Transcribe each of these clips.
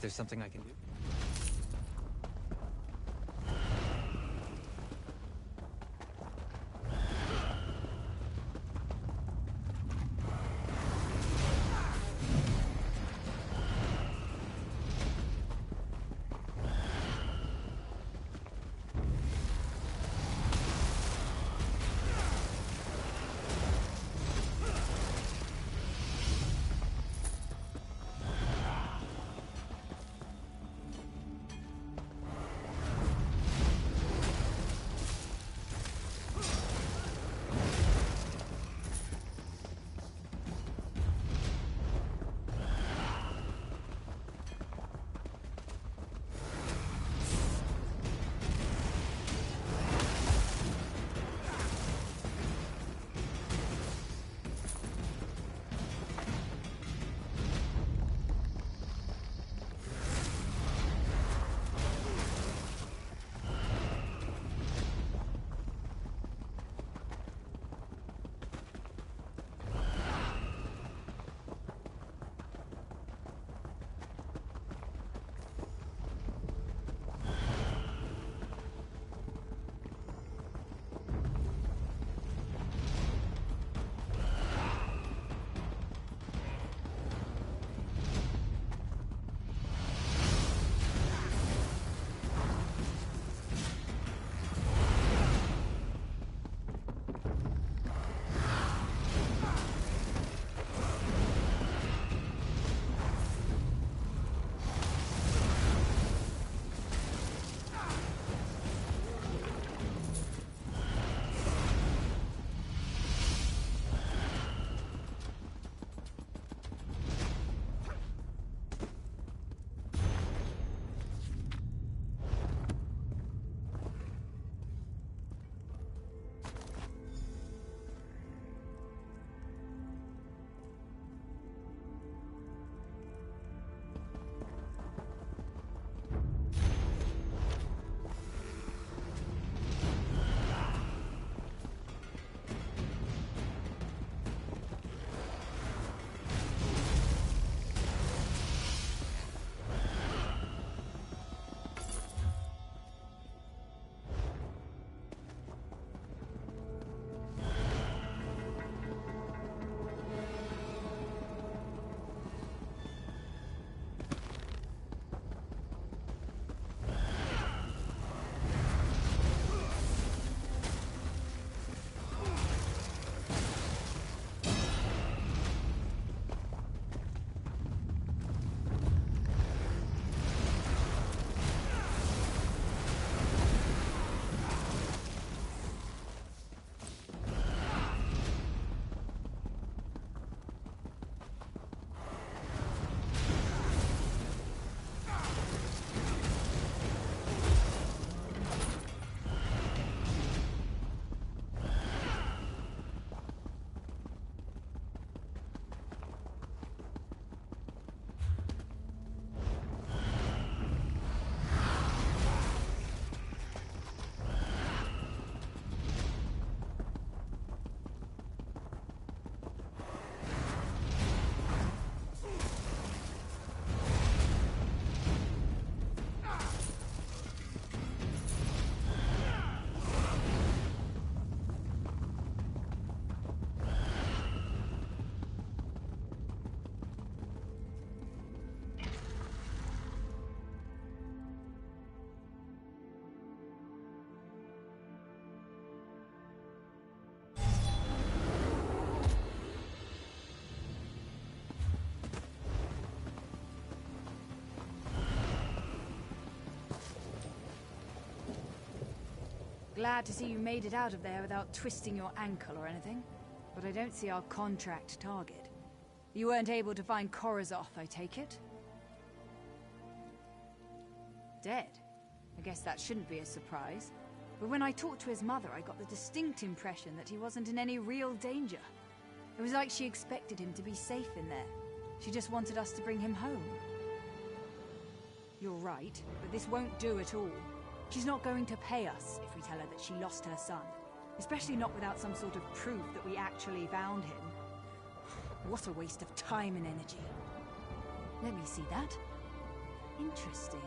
there's something I can do. Glad to see you made it out of there without twisting your ankle or anything. But I don't see our contract target. You weren't able to find Korazoth, I take it? Dead? I guess that shouldn't be a surprise. But when I talked to his mother, I got the distinct impression that he wasn't in any real danger. It was like she expected him to be safe in there. She just wanted us to bring him home. You're right, but this won't do at all. She's not going to pay us if we tell her that she lost her son. Especially not without some sort of proof that we actually found him. What a waste of time and energy. Let me see that. Interesting.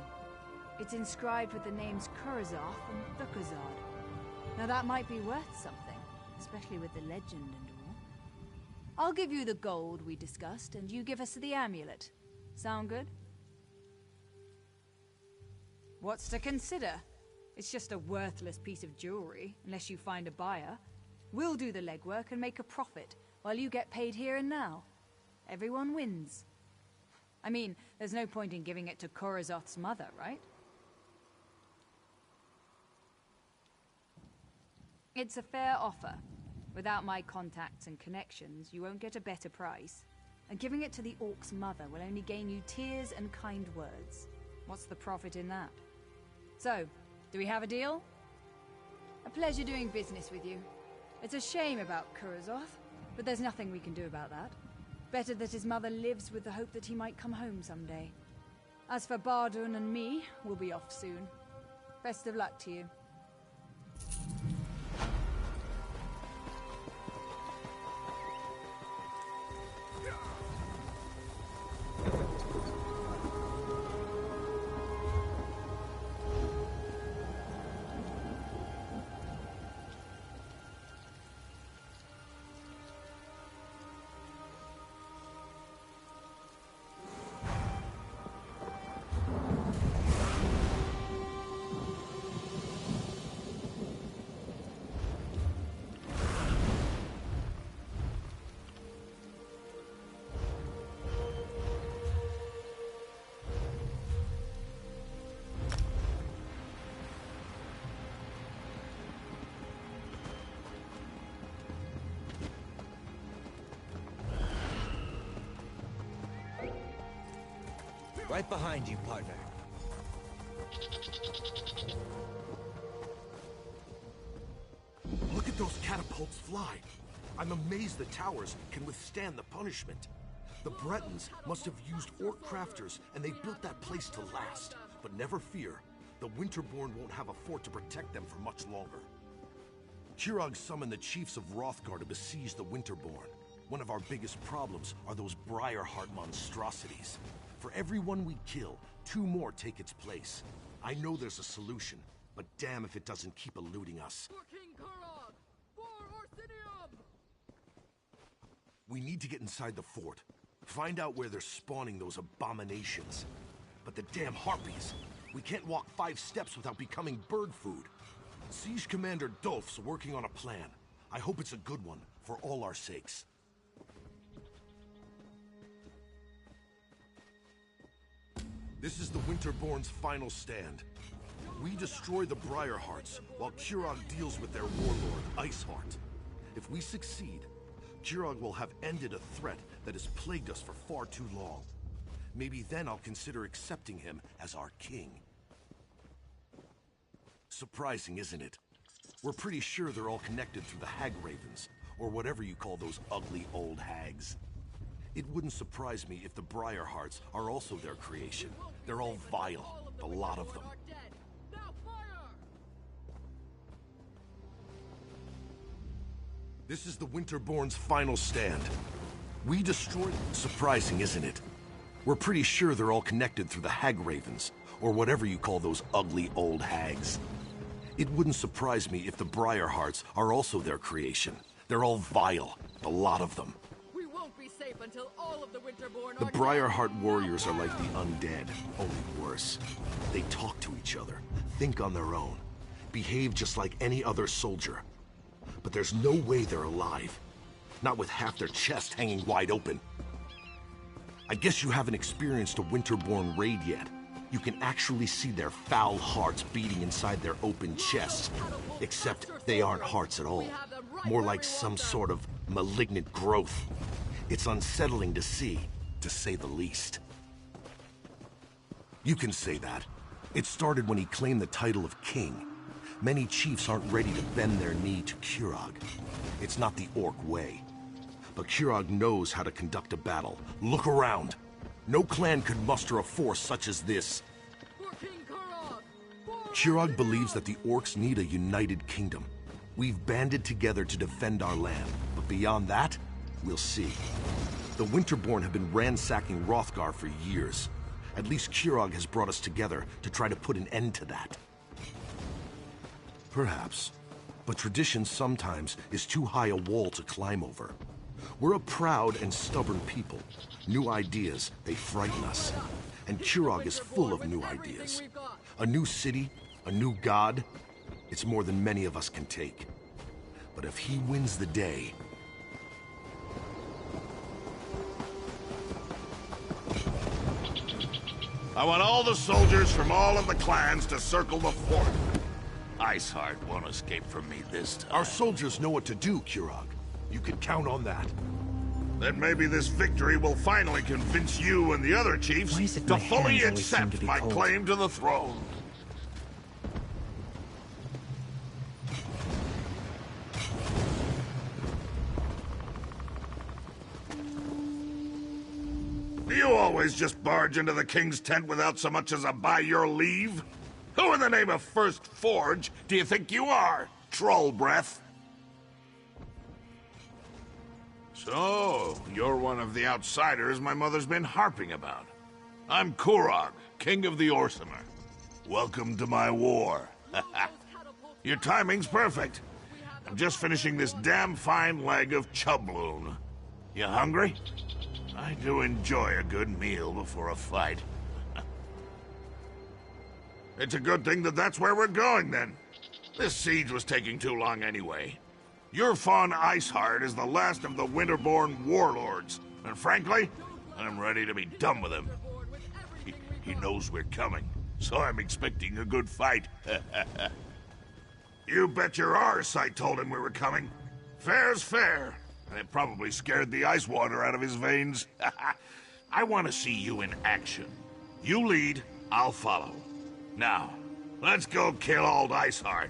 It's inscribed with the names Kurozoth and Thukazard. Now that might be worth something, especially with the legend and all. I'll give you the gold we discussed, and you give us the amulet. Sound good? What's to consider? It's just a worthless piece of jewelry, unless you find a buyer. We'll do the legwork and make a profit, while you get paid here and now. Everyone wins. I mean, there's no point in giving it to Kurozoth's mother, right? It's a fair offer. Without my contacts and connections, you won't get a better price. And giving it to the orc's mother will only gain you tears and kind words. What's the profit in that? So, do we have a deal? A pleasure doing business with you. It's a shame about Kurozoth, but there's nothing we can do about that. Better that his mother lives with the hope that he might come home someday. As for Bardun and me, we'll be off soon. Best of luck to you. Right behind you, partner. Look at those catapults fly. I'm amazed the towers can withstand the punishment. The Bretons must have used orc crafters, and they built that place to last. But never fear, the Winterborn won't have a fort to protect them for much longer. Kurog summoned the chiefs of Hrothgar to besiege the Winterborn. One of our biggest problems are those Briarheart monstrosities. For every one we kill, 2 more take its place. I know there's a solution, but damn if it doesn't keep eluding us. For King Kurog! For Orsinium! We need to get inside the fort. Find out where they're spawning those abominations. But the damn harpies! We can't walk 5 steps without becoming bird food. Siege Commander Dolph's working on a plan. I hope it's a good one, for all our sakes. This is the Winterborn's final stand. We destroy the Briarhearts, while Kurog deals with their warlord, Iceheart. If we succeed, Kurog will have ended a threat that has plagued us for far too long. Maybe then I'll consider accepting him as our king. Surprising, isn't it? We're pretty sure they're all connected through the Hag Ravens, or whatever you call those ugly old hags. It wouldn't surprise me if the Briarhearts are also their creation. They're all vile, the lot of them. This is the Winterborn's final stand. We destroyed... Surprising, isn't it? We're pretty sure they're all connected through the Hag Ravens, or whatever you call those ugly old hags. It wouldn't surprise me if the Briarhearts are also their creation. They're all vile, the lot of them. Until all of the Winterborn the Briarheart warriors are like the undead, only worse. They talk to each other, think on their own, behave just like any other soldier. But there's no way they're alive. Not with half their chest hanging wide open. I guess you haven't experienced a Winterborn raid yet. You can actually see their foul hearts beating inside their open chests. Except they aren't hearts at all. More like some sort of malignant growth. It's unsettling to see, to say the least. You can say that. It started when he claimed the title of king. Many chiefs aren't ready to bend their knee to Kurog. It's not the orc way. But Kurog knows how to conduct a battle. Look around. No clan could muster a force such as this. Kurog believes that the orcs need a united kingdom. We've banded together to defend our land, but beyond that, we'll see. The Winterborn have been ransacking Hrothgar for years, At least Kurog has brought us together to try to put an end to that. Perhaps. But tradition sometimes is too high a wall to climb over. We're a proud and stubborn people. New ideas, they frighten us. And Kurog is full of new ideas. A new city, a new god. It's more than many of us can take. But if he wins the day... I want all the soldiers from all of the clans to circle the fort. Iceheart won't escape from me this time. Our soldiers know what to do, Kurog. You can count on that. Then maybe this victory will finally convince you and the other chiefs to fully accept my claim to the throne. Do you always just barge into the king's tent without so much as a by your leave? Who in the name of First Forge do you think you are, troll breath? So, you're one of the outsiders my mother's been harping about. I'm Kurog, king of the Orsimer. Welcome to my war. Your timing's perfect. I'm just finishing this damn fine leg of chubloon. You hungry? I do enjoy a good meal before a fight. It's a good thing that that's where we're going, then. This siege was taking too long anyway. Your Fawn Iceheart is the last of the Winterborn warlords, and frankly, I'm ready to be done with him. He knows we're coming, so I'm expecting a good fight. You bet your arse I told him we were coming. Fair's fair. And it probably scared the ice water out of his veins. I want to see you in action. You lead, I'll follow. Now, let's go kill old Iceheart.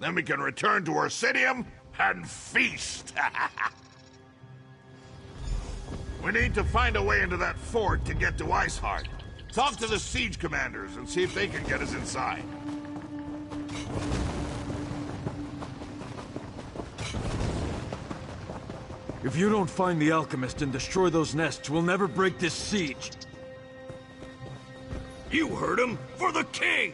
Then we can return to Orsidium and feast. We need to find a way into that fort to get to Iceheart. Talk to the siege commanders and see if they can get us inside. If you don't find the alchemist and destroy those nests, we'll never break this siege. You heard him! For the king!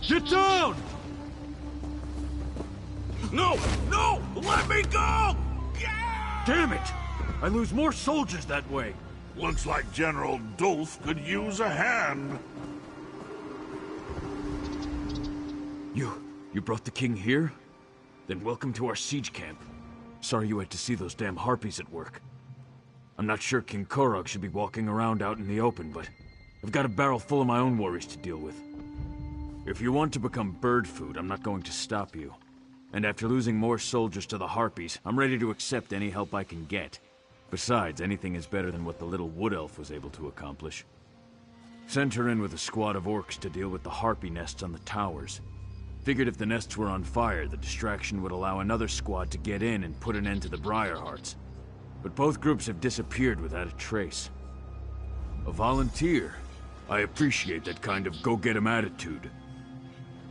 Get down! No! No! Let me go! Damn it! I lose more soldiers that way. Looks like General Dulf could use a hand. You brought the king here? Then welcome to our siege camp. Sorry you had to see those damn harpies at work. I'm not sure King Kurog should be walking around out in the open, but I've got a barrel full of my own worries to deal with. If you want to become bird food, I'm not going to stop you. And after losing more soldiers to the harpies, I'm ready to accept any help I can get. Besides, anything is better than what the little wood elf was able to accomplish. Sent her in with a squad of orcs to deal with the harpy nests on the towers. Figured if the nests were on fire, the distraction would allow another squad to get in and put an end to the Briarhearts. But both groups have disappeared without a trace. A volunteer. I appreciate that kind of go-get-'em attitude.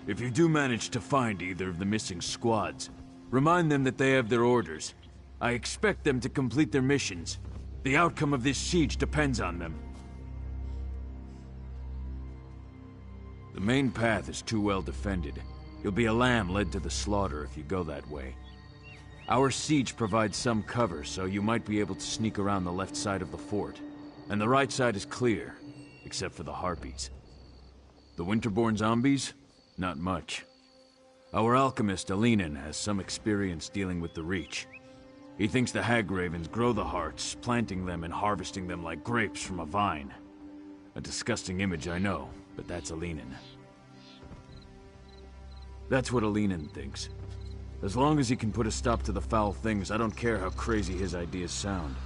If you do manage to find either of the missing squads, remind them that they have their orders. I expect them to complete their missions. The outcome of this siege depends on them. The main path is too well defended. You'll be a lamb led to the slaughter if you go that way. Our siege provides some cover, so you might be able to sneak around the left side of the fort. And the right side is clear, except for the harpies. The Winterborn zombies? Not much. Our alchemist, Alinen, has some experience dealing with the Reach. He thinks the Hagravens grow the hearts, planting them and harvesting them like grapes from a vine. A disgusting image, I know, but that's Alinen. That's what Alinen thinks. As long as he can put a stop to the foul things, I don't care how crazy his ideas sound.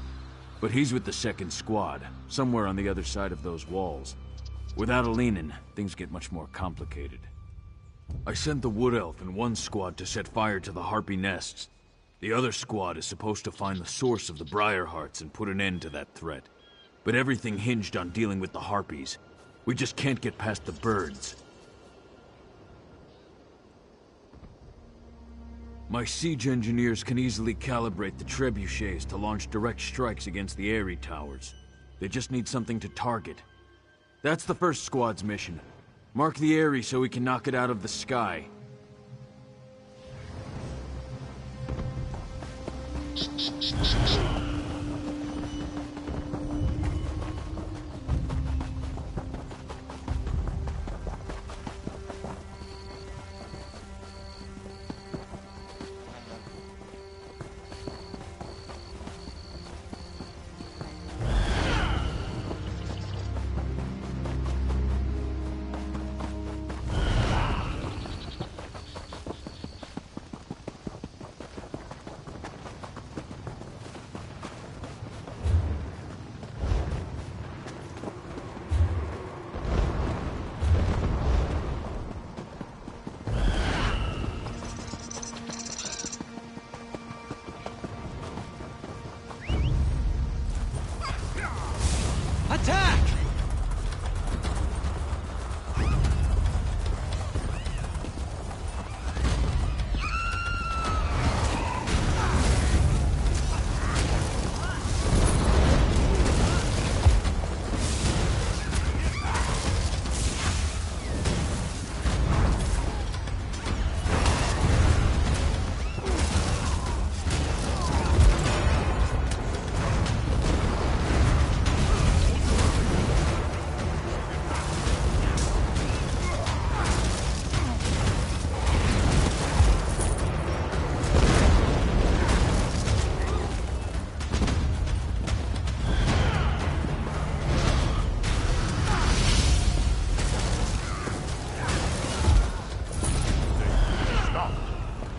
But he's with the second squad, somewhere on the other side of those walls. Without Alinen, things get much more complicated. I sent the Wood Elf in one squad to set fire to the Harpy nests. The other squad is supposed to find the source of the Briarhearts and put an end to that threat. But everything hinged on dealing with the Harpies. We just can't get past the birds. My siege engineers can easily calibrate the trebuchets to launch direct strikes against the Eyrie towers. They just need something to target. That's the first squad's mission. Mark the Eyrie so we can knock it out of the sky. Attack!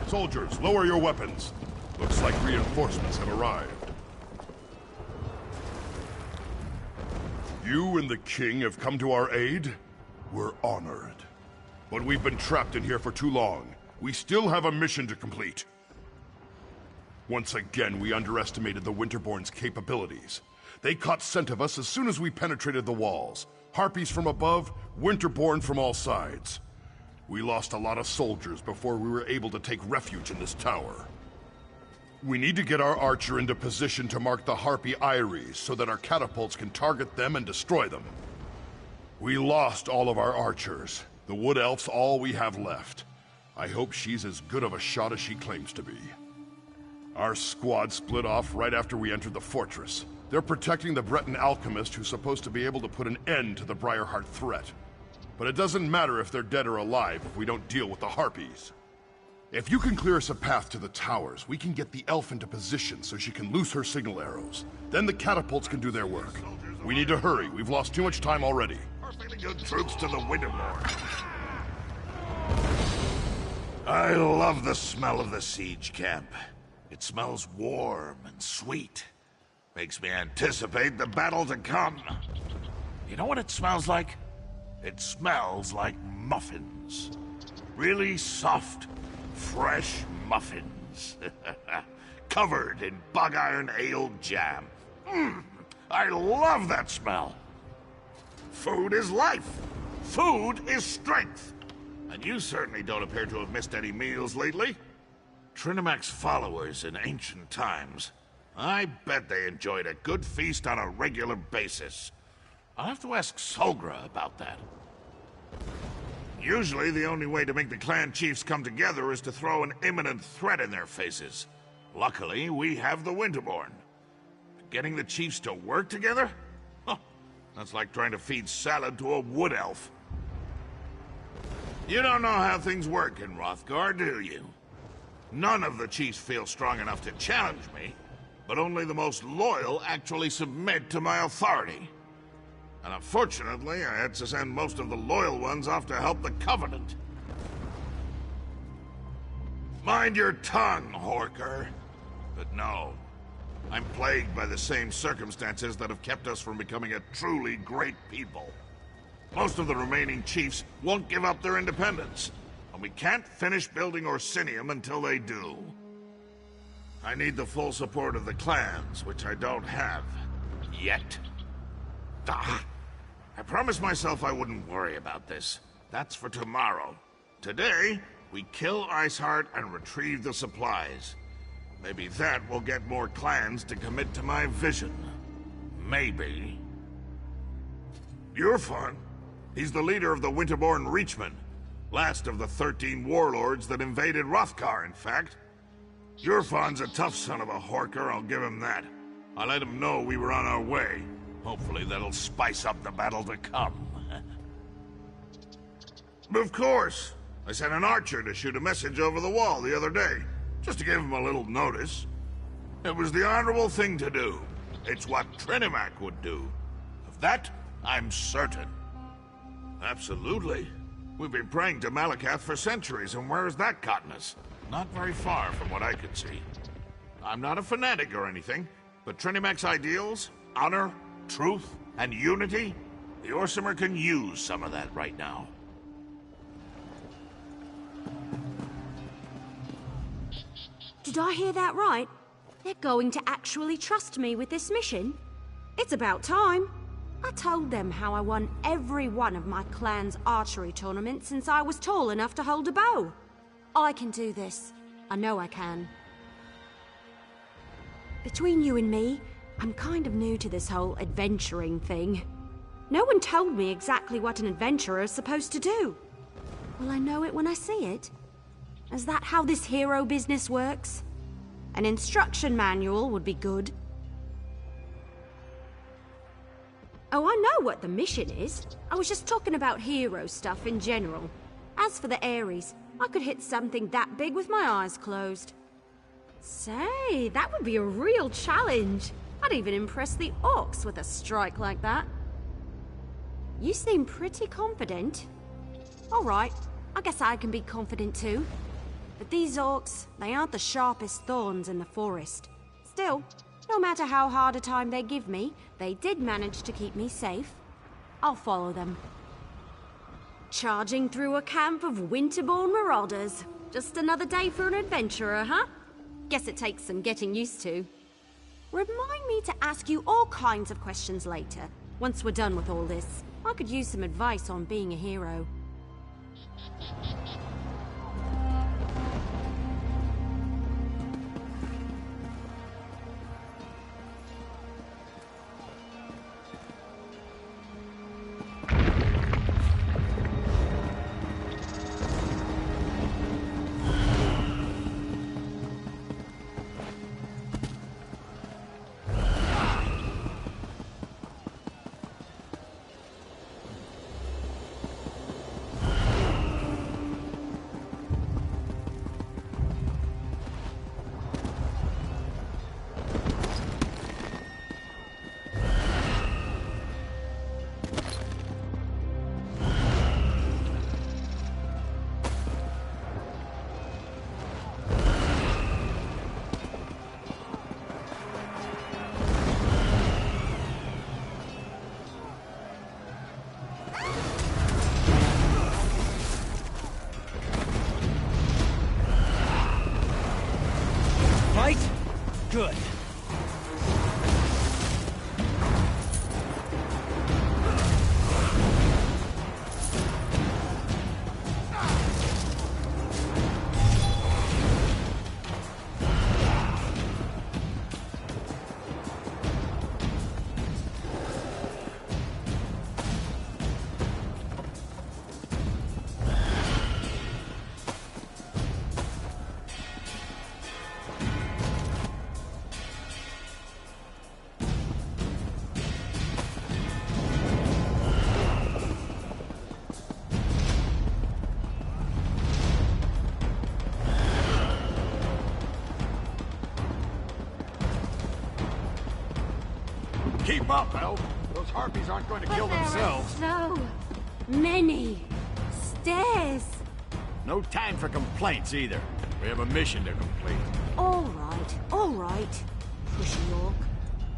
Soldiers, lower your weapons. Looks like reinforcements have arrived. You and the king have come to our aid? We're honored. But we've been trapped in here for too long. We still have a mission to complete. Once again, we underestimated the Winterborn's capabilities. They caught scent of us as soon as we penetrated the walls. Harpies from above, Winterborn from all sides. We lost a lot of soldiers before we were able to take refuge in this tower. We need to get our archer into position to mark the Harpy Eyries so that our catapults can target them and destroy them. We lost all of our archers. The Wood Elf's all we have left. I hope she's as good of a shot as she claims to be. Our squad split off right after we entered the fortress. They're protecting the Breton alchemist who's supposed to be able to put an end to the Briarheart threat. But it doesn't matter if they're dead or alive if we don't deal with the Harpies. If you can clear us a path to the towers, we can get the elf into position so she can loose her signal arrows. Then the catapults can do their work. We need to hurry. We've lost too much time already. Perfectly good troops to the Winterborn. I love the smell of the siege camp. It smells warm and sweet. Makes me anticipate the battle to come. You know what it smells like? It smells like muffins. Really soft, fresh muffins. Covered in bug iron ale jam. I love that smell. Food is life. Food is strength. And you certainly don't appear to have missed any meals lately. Trinimac's followers in ancient times, I bet they enjoyed a good feast on a regular basis. I'll have to ask Solgra about that. Usually, the only way to make the clan chiefs come together is to throw an imminent threat in their faces. Luckily, we have the Winterborn. Getting the chiefs to work together? Huh. That's like trying to feed salad to a wood elf. You don't know how things work in Hrothgar, do you? None of the chiefs feel strong enough to challenge me, but only the most loyal actually submit to my authority. And unfortunately, I had to send most of the loyal ones off to help the Covenant. Mind your tongue, Horker. But no, I'm plagued by the same circumstances that have kept us from becoming a truly great people. Most of the remaining chiefs won't give up their independence, and we can't finish building Orsinium until they do. I need the full support of the clans, which I don't have. Yet. I promised myself I wouldn't worry about this. That's for tomorrow. Today, We kill Iceheart and retrieve the supplies. Maybe that will get more clans to commit to my vision. Maybe. Yurfan. He's the leader of the Winterborn Reachmen. Last of the 13 warlords that invaded Hrothgar, in fact. Yurfan's a tough son of a horker, I'll give him that. I let him know we were on our way. Hopefully that'll spice up the battle to come. Of course. I sent an archer to shoot a message over the wall the other day, just to give him a little notice. It was the honorable thing to do. It's what Trinimac would do. Of that, I'm certain. Absolutely. We've been praying to Malakath for centuries, and where has that gotten us? Not very far from what I could see. I'm not a fanatic or anything, but Trinimac's ideals, honor, truth, and unity, the Orsimer can use some of that right now. Did I hear that right? They're going to actually trust me with this mission? It's about time. I told them how I won every one of my clan's archery tournaments since I was tall enough to hold a bow. I can do this. I know I can. Between you and me, I'm kind of new to this whole adventuring thing. No one told me exactly what an adventurer is supposed to do. Will I know it when I see it? Is that how this hero business works? An instruction manual would be good. Oh, I know what the mission is. I was just talking about hero stuff in general. As for the Ares, I could hit something that big with my eyes closed. Say, that would be a real challenge. I'd even impress the orcs with a strike like that. You seem pretty confident. All right, I guess I can be confident too. But these orcs, they aren't the sharpest thorns in the forest. Still, no matter how hard a time they give me, they did manage to keep me safe. I'll follow them. Charging through a camp of Winterborn marauders. Just another day for an adventurer, huh? Guess it takes some getting used to. Remind me to ask you all kinds of questions later. Once we're done with all this, I could use some advice on being a hero. Good. Keep up, Elf. Those harpies aren't going to kill themselves. So many stairs. No time for complaints either. We have a mission to complete. All right. Pushy orc.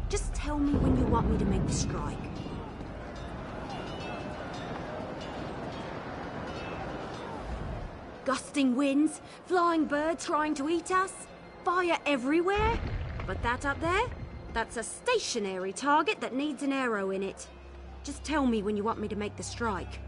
Just tell me when you want me to make the strike. Gusting winds, flying birds trying to eat us, fire everywhere. But that up there? That's a stationary target that needs an arrow in it. Just tell me when you want me to make the strike.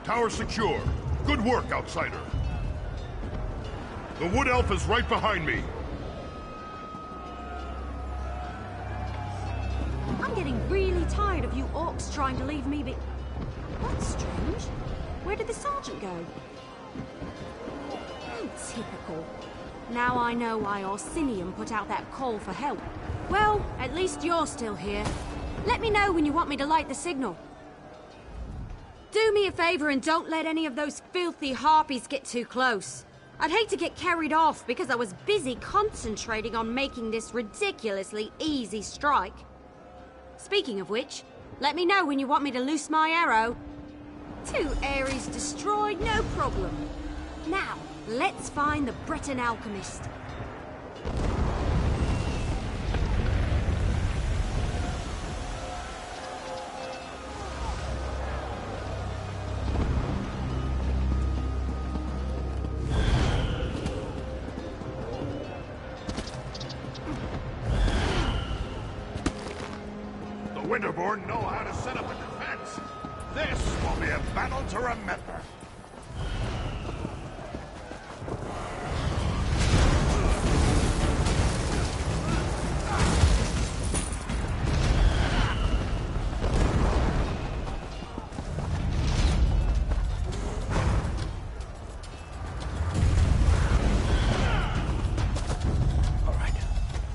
Tower secure. Good work, outsider. The Wood Elf is right behind me. I'm getting really tired of you orcs trying to leave me be... That's strange. Where did the sergeant go? Oh, typical. Now I know why Orsinium put out that call for help. Well, at least you're still here. Let me know when you want me to light the signal. Do me a favor and don't let any of those filthy harpies get too close. I'd hate to get carried off because I was busy concentrating on making this ridiculously easy strike. Speaking of which, let me know when you want me to loose my arrow. 2 Ares destroyed, no problem. Now, let's find the Breton alchemist. Winterborn know how to set up a defense. This will be a battle to remember. All right.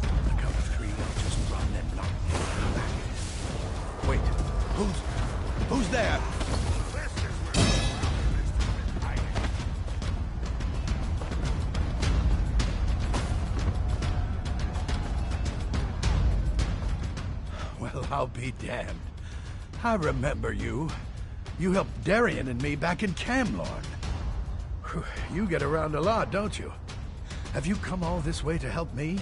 On the count of 3, I'll just run and knock them back. Wait, who's there? Well, I'll be damned. I remember you. You helped Darien and me back in Camlorn. Whew, you get around a lot, don't you? Have you come all this way to help me?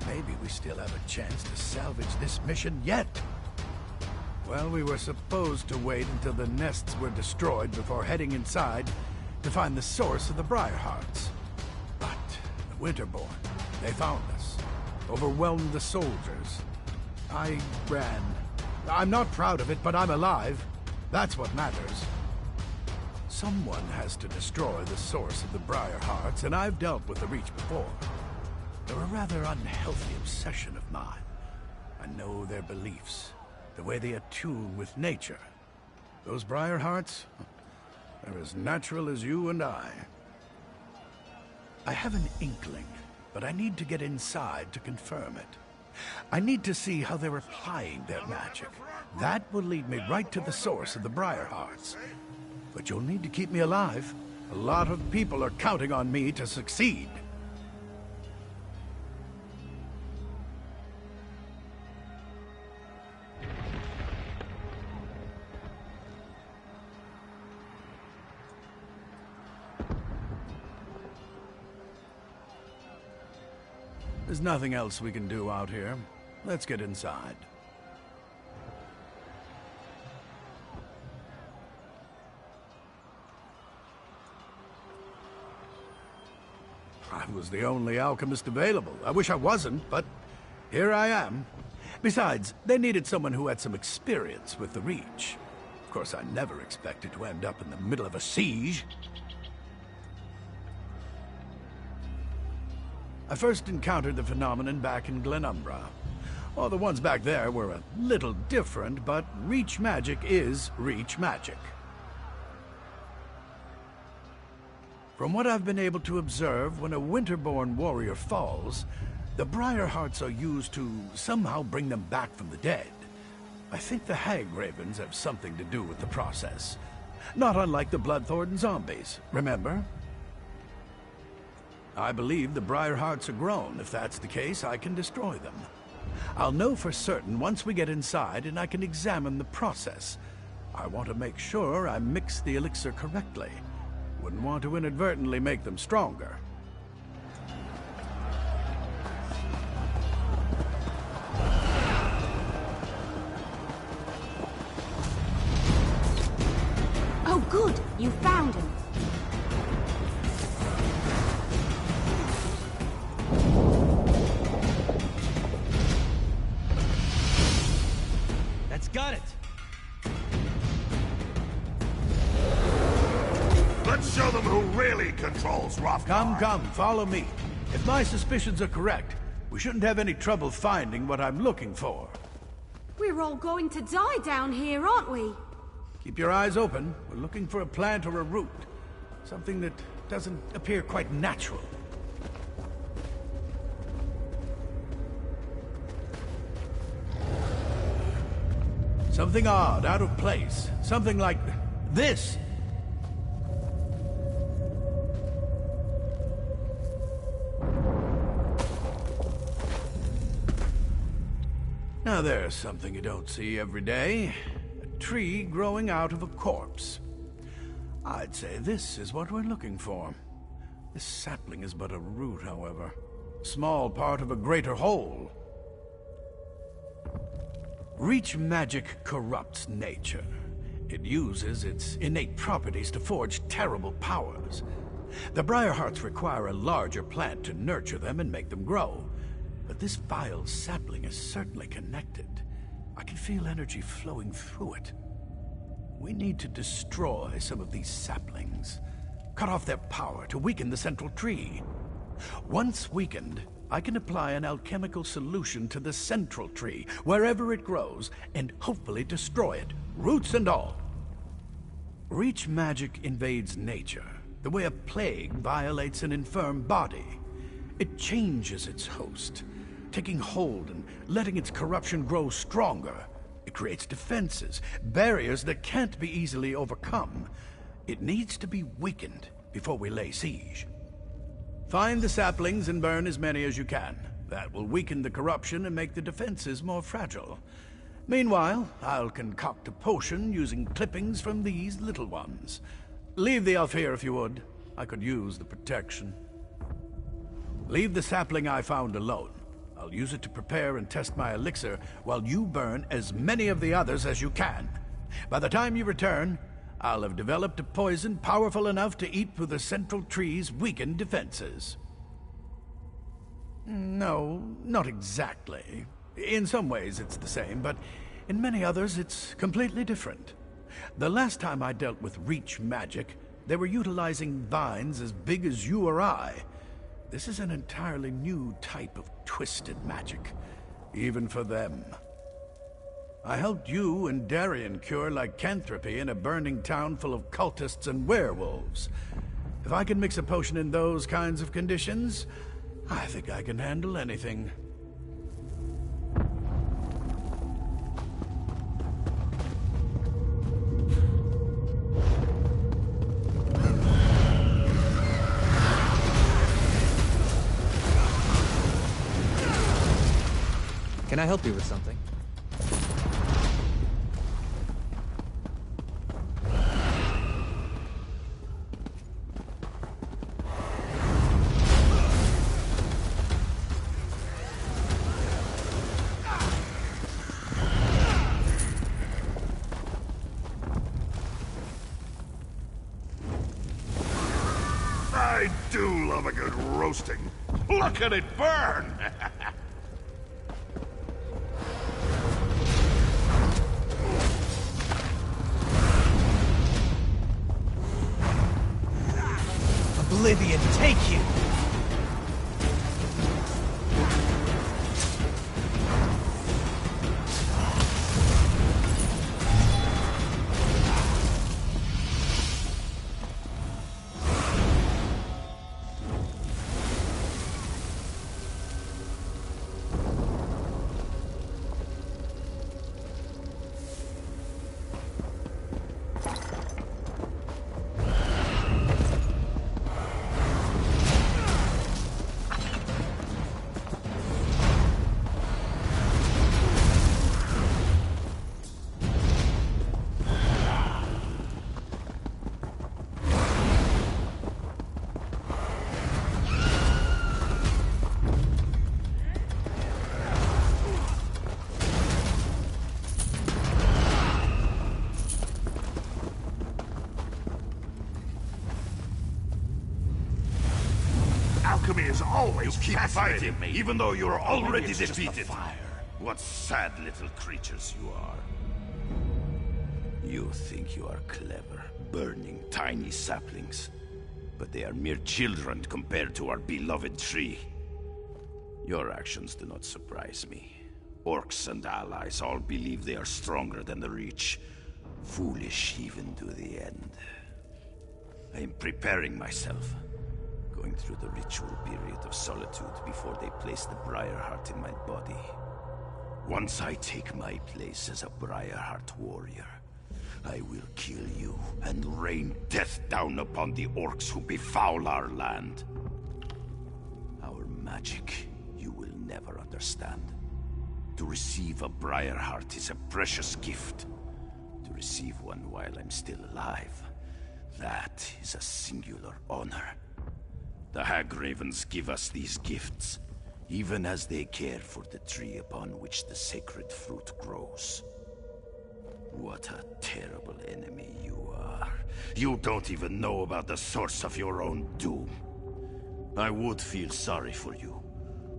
Maybe we still have a chance to salvage this mission yet. Well, we were supposed to wait until the nests were destroyed before heading inside to find the source of the Briarhearts. But the Winterborn, they found us, overwhelmed the soldiers. I ran. I'm not proud of it, but I'm alive. That's what matters. Someone has to destroy the source of the Briarhearts, and I've dealt with the Reach before. They're a rather unhealthy obsession of mine. I know their beliefs. The way they attune with nature. Those Briarhearts, they're as natural as you and I. I have an inkling, but I need to get inside to confirm it. I need to see how they're applying their magic. That will lead me right to the source of the Briarhearts. But you'll need to keep me alive. A lot of people are counting on me to succeed. There's nothing else we can do out here. Let's get inside. I was the only alchemist available. I wish I wasn't, but here I am. Besides, they needed someone who had some experience with the Reach. Of course, I never expected to end up in the middle of a siege. I first encountered the phenomenon back in Glenumbra. Well, the ones back there were a little different, but Reach magic is Reach magic. From what I've been able to observe, when a Winterborn warrior falls, the Briarhearts are used to somehow bring them back from the dead. I think the Hag Ravens have something to do with the process. Not unlike the Bloodthorn zombies, remember? I believe the Briarhearts are grown. If that's the case, I can destroy them. I'll know for certain once we get inside and I can examine the process. I want to make sure I mix the elixir correctly. Wouldn't want to inadvertently make them stronger. Oh, good! You found him. That's got it. controls, Rothgar. Come, follow me. If my suspicions are correct, we shouldn't have any trouble finding what I'm looking for. We're all going to die down here, aren't we? Keep your eyes open. We're looking for a plant or a root. Something that doesn't appear quite natural. Something odd, out of place. Something like this. Now there's something you don't see every day. A tree growing out of a corpse. I'd say this is what we're looking for. This sapling is but a root, however. Small part of a greater whole. Reach magic corrupts nature. It uses its innate properties to forge terrible powers. The Briarhearts require a larger plant to nurture them and make them grow. But this vile sapling is certainly connected. I can feel energy flowing through it. We need to destroy some of these saplings. Cut off their power to weaken the central tree. Once weakened, I can apply an alchemical solution to the central tree, wherever it grows, and hopefully destroy it, roots and all. Reach magic invades nature, the way a plague violates an infirm body. It changes its host, taking hold and letting its corruption grow stronger. It creates defenses, barriers that can't be easily overcome. It needs to be weakened before we lay siege. Find the saplings and burn as many as you can. That will weaken the corruption and make the defenses more fragile. Meanwhile, I'll concoct a potion using clippings from these little ones. Leave the elf here if you would. I could use the protection. Leave the sapling I found alone. I'll use it to prepare and test my elixir while you burn as many of the others as you can. By the time you return, I'll have developed a poison powerful enough to eat through the central tree's weakened defenses. No, not exactly. In some ways it's the same, but in many others it's completely different. The last time I dealt with Reach magic, they were utilizing vines as big as you or I. This is an entirely new type of twisted magic, even for them. I helped you and Darien cure lycanthropy in a burning town full of cultists and werewolves. If I can mix a potion in those kinds of conditions, I think I can handle anything. Can I help you with something? I do love a good roasting. Look at it burn! Oblivion, take you! Alchemy is always You keep fascinating fighting me. even though you're already It's just a defeated. fire. What sad little creatures you are. You think you are clever, burning tiny saplings. but they are mere children compared to our beloved tree. Your actions do not surprise me. Orcs and allies all believe they are stronger than the Reach. Foolish even to the end. I am preparing myself. Going through the ritual period of solitude before they place the Briarheart in my body. Once I take my place as a Briarheart warrior, I will kill you and rain death down upon the orcs who befoul our land. Our magic you will never understand. To receive a Briarheart is a precious gift. To receive one while I'm still alive, that is a singular honor. The Hag-Ravens give us these gifts, even as they care for the tree upon which the sacred fruit grows. What a terrible enemy you are. You don't even know about the source of your own doom. I would feel sorry for you,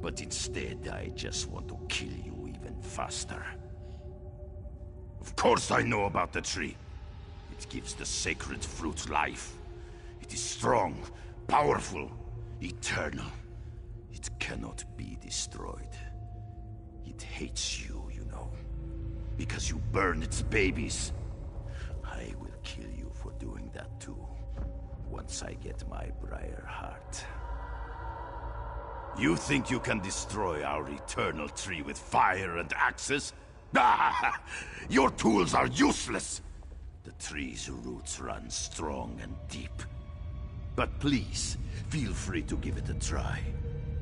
but instead I just want to kill you even faster. Of course I know about the tree. It gives the sacred fruit life. It is strong, powerful, eternal. It cannot be destroyed. It hates you, you know, because you burn its babies. I will kill you for doing that too, once I get my Briarheart. You think you can destroy our eternal tree with fire and axes? Ah! Your tools are useless! The tree's roots run strong and deep. But please, feel free to give it a try.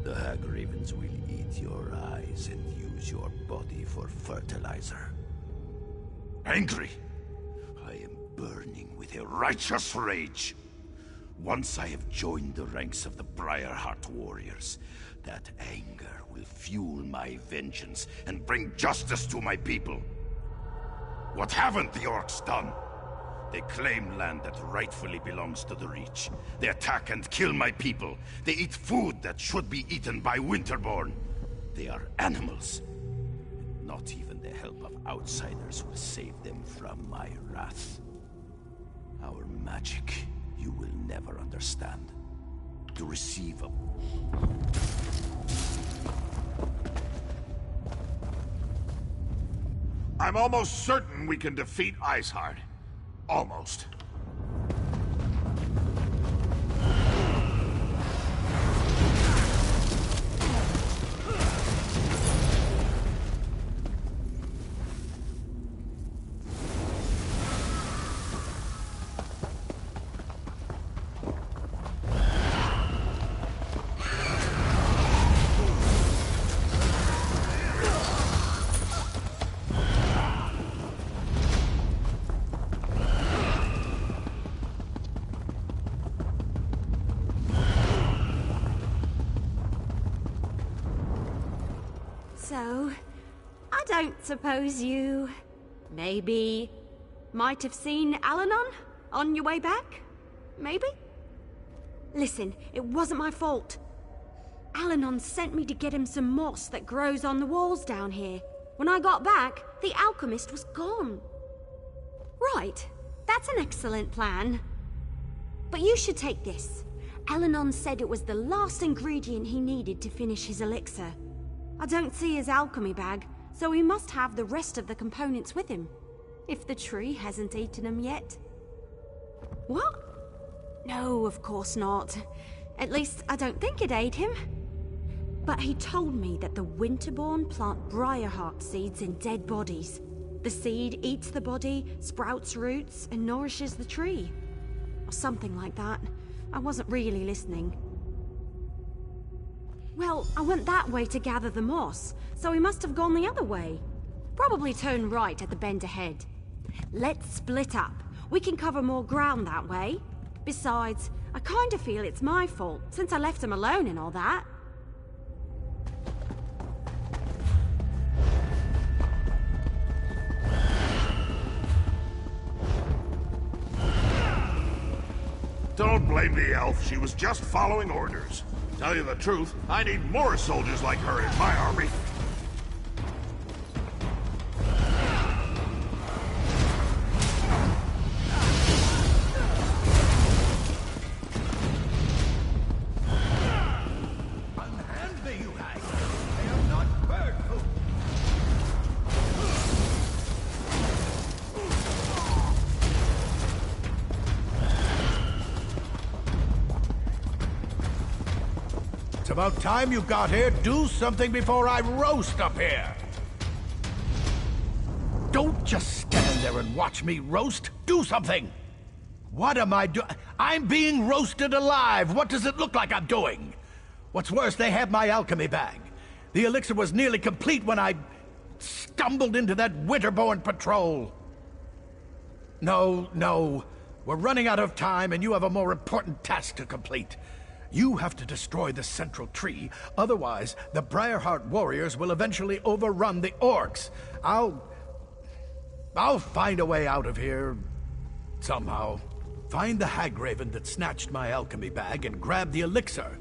The Hag-Ravens will eat your eyes and use your body for fertilizer. Angry, I am burning with a righteous rage. Once I have joined the ranks of the Briarheart warriors, that anger will fuel my vengeance and bring justice to my people. What haven't the orcs done? They claim land that rightfully belongs to the Reach. They attack and kill my people. They eat food that should be eaten by Winterborn. They are animals. Not even the help of outsiders will save them from my wrath. Our magic you will never understand. To receive a... I'm almost certain we can defeat Iceheart. Almost. So, I don't suppose you... maybe... might have seen Alanon on your way back? Maybe? Listen, it wasn't my fault. Alanon sent me to get him some moss that grows on the walls down here. When I got back, the alchemist was gone. Right, that's an excellent plan. But you should take this. Alanon said it was the last ingredient he needed to finish his elixir. I don't see his alchemy bag, so he must have the rest of the components with him. If the tree hasn't eaten them yet. What? No, of course not. At least, I don't think it ate him. But he told me that the Winterborn plant Briarheart seeds in dead bodies. The seed eats the body, sprouts roots, and nourishes the tree. Or something like that. I wasn't really listening. Well, I went that way to gather the moss, so he must have gone the other way. Probably turn right at the bend ahead. Let's split up. We can cover more ground that way. Besides, I kind of feel it's my fault, since I left him alone and all that. Don't blame the elf. She was just following orders. Tell you the truth, I need more soldiers like her in my army. Lend me, you hag! I am not bird food! It's about time you got here. Do something before I roast up here! Don't just stand there and watch me roast. Do something! What am I doing? I'm being roasted alive. What does it look like I'm doing? What's worse, they have my alchemy bag. The elixir was nearly complete when I stumbled into that Winterborn patrol. No. We're running out of time, and you have a more important task to complete. You have to destroy the central tree. Otherwise, the Briarheart warriors will eventually overrun the orcs. I'll find a way out of here. Somehow. Find the Hagraven that snatched my alchemy bag and grab the elixir.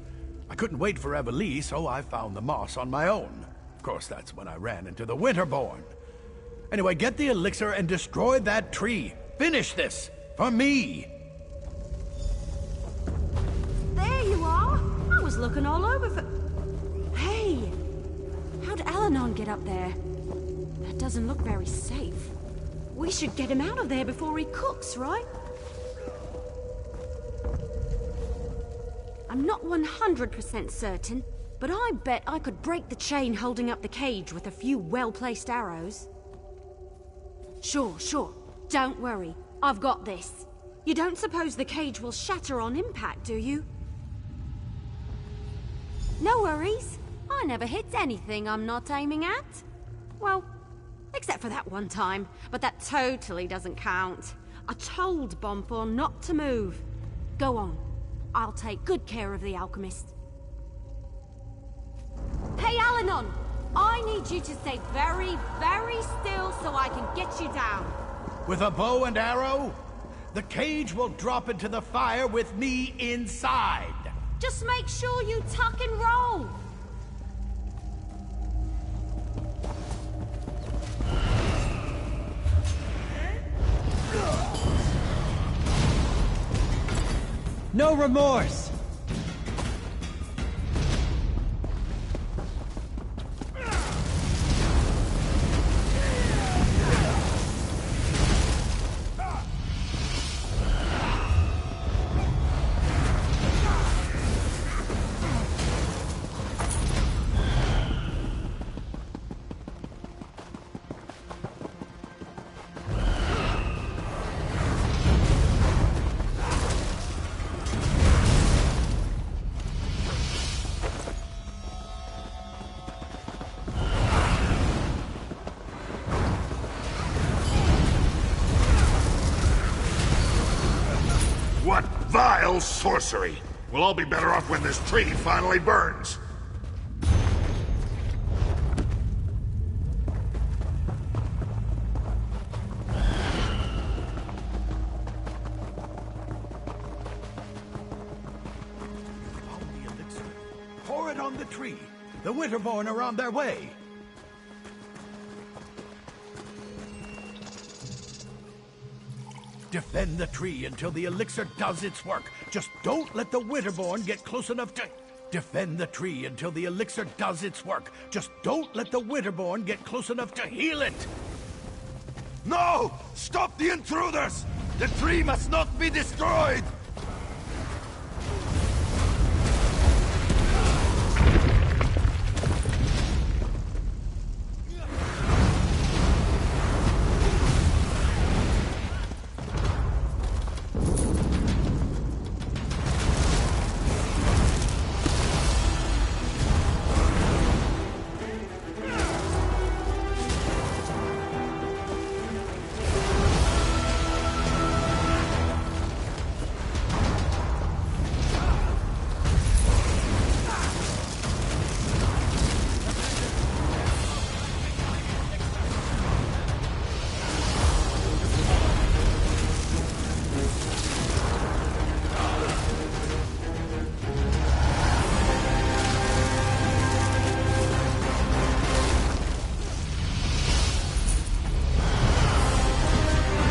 I couldn't wait for Evelie, so I found the moss on my own. Of course, that's when I ran into the Winterborn. Anyway, get the elixir and destroy that tree. Finish this. For me. There you are. I was looking all over for... Hey! How'd Alanon get up there? That doesn't look very safe. We should get him out of there before he cooks, right? I'm not 100% certain, but I bet I could break the chain holding up the cage with a few well-placed arrows. Sure. Don't worry. I've got this. You don't suppose the cage will shatter on impact, do you? No worries. I never hit anything I'm not aiming at. Well, except for that one time, but that totally doesn't count. I told Bomfor not to move. Go on. I'll take good care of the alchemist. Hey, Alanon! I need you to stay very, very still so I can get you down. With a bow and arrow? The cage will drop into the fire with me inside. Just make sure you tuck and roll. No remorse! What vile sorcery! We'll all be better off when this tree finally burns. Found the elixir. Pour it on the tree. The Winterborn are on their way. Defend the tree until the elixir does its work. Just don't let the Winterborn get close enough to... Defend the tree until the elixir does its work. Just don't let the Winterborn get close enough to heal it. No! Stop the intruders! The tree must not be destroyed!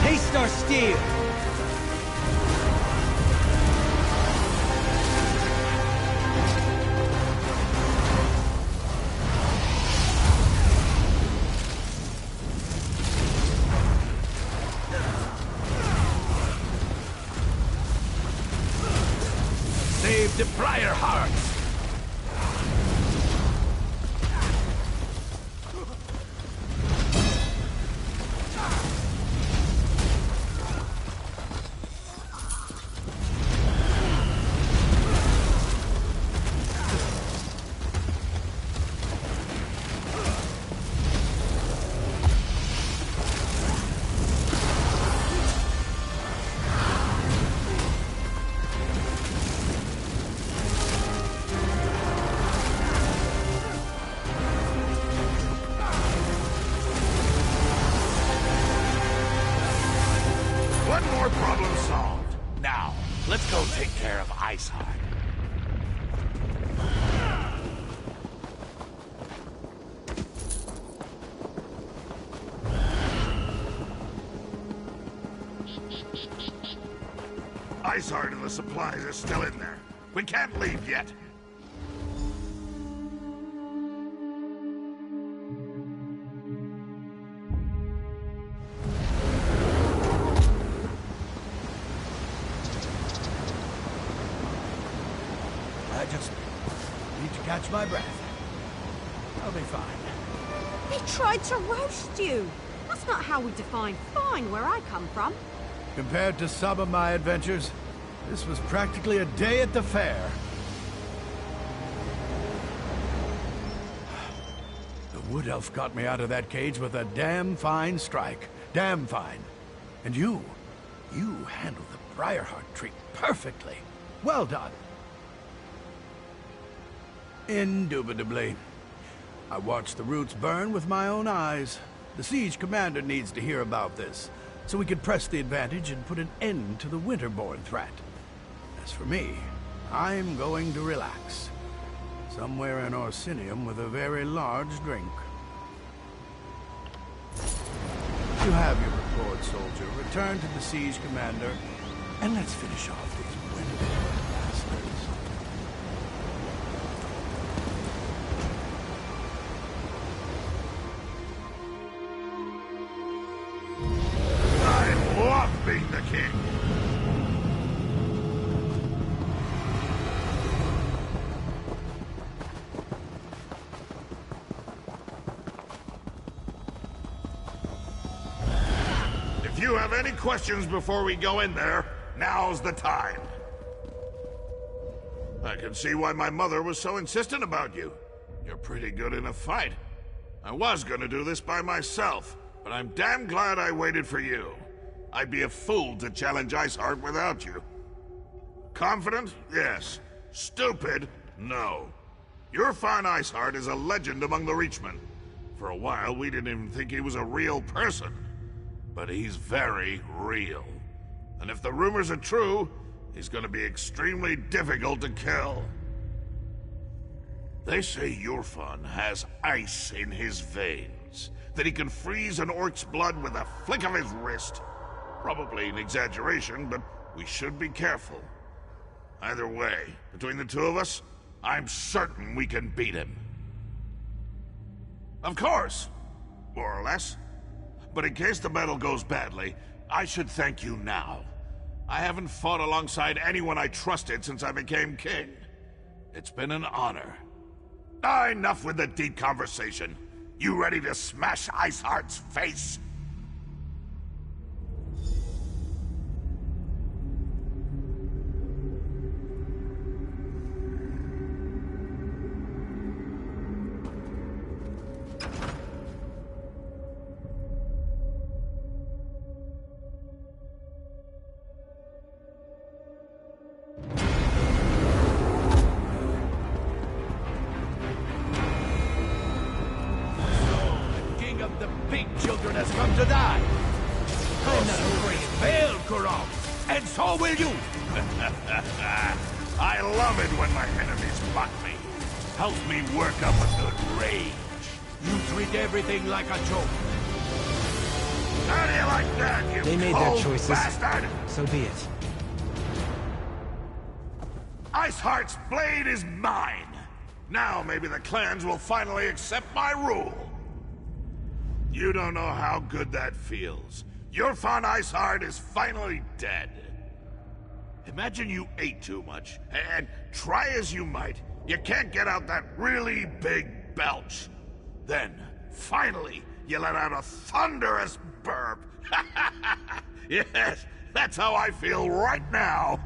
Taste our steel! Iceheart. Iceheart and the supplies are still in there. We can't leave yet. I just need to catch my breath. I'll be fine. He tried to roast you. That's not how we define fine where I come from. Compared to some of my adventures, this was practically a day at the fair. The Wood Elf got me out of that cage with a damn fine strike. Damn fine. And you handled the Briarheart tree perfectly. Well done. Indubitably. I watched the roots burn with my own eyes. The siege commander needs to hear about this, so we can press the advantage and put an end to the Winterborn threat. As for me, I'm going to relax. Somewhere in Orsinium with a very large drink. You have your report, soldier. Return to the siege commander, and let's finish off these Winterborn bastards. I love being the king. If you have any questions before we go in there, now's the time. I can see why my mother was so insistent about you. You're pretty good in a fight. I was gonna do this by myself, but I'm damn glad I waited for you. I'd be a fool to challenge Iceheart without you. Confident? Yes. Stupid? No. Your fine Iceheart is a legend among the Reachmen. For a while, we didn't even think he was a real person. But he's very real. And if the rumors are true, he's gonna be extremely difficult to kill. They say Yurfan has ice in his veins, that he can freeze an orc's blood with a flick of his wrist. Probably an exaggeration, but we should be careful. Either way, between the two of us, I'm certain we can beat him. Of course, more or less. But in case the battle goes badly, I should thank you now. I haven't fought alongside anyone I trusted since I became king. It's been an honor. Enough with the deep conversation. You ready to smash Iceheart's face? The big children has come to die. I'm not afraid. Fail, Kurok, and so will you. I love it when my enemies mock me. Helps me work up a good rage. You treat everything like a joke. How do you like that, you They made their cold choices. bastard? So be it. Iceheart's blade is mine. Now maybe the clans will finally accept my rule. You don't know how good that feels. Your fond Iceheart is finally dead. Imagine you ate too much, and try as you might, you can't get out that really big belch. Then, finally, you let out a thunderous burp. Yes, that's how I feel right now.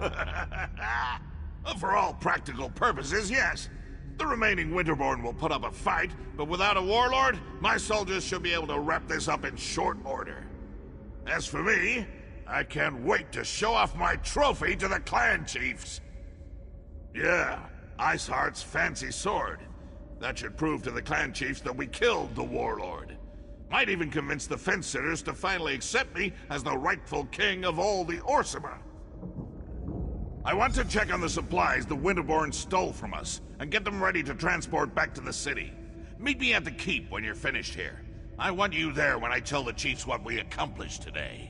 For all practical purposes, yes. The remaining Winterborn will put up a fight, but without a warlord, my soldiers should be able to wrap this up in short order. As for me, I can't wait to show off my trophy to the clan chiefs. Yeah, Iceheart's fancy sword. That should prove to the clan chiefs that we killed the warlord. Might even convince the fence-sitters to finally accept me as the rightful king of all the Orsimer. I want to check on the supplies the Winterborn stole from us, and get them ready to transport back to the city. Meet me at the keep when you're finished here. I want you there when I tell the chiefs what we accomplished today.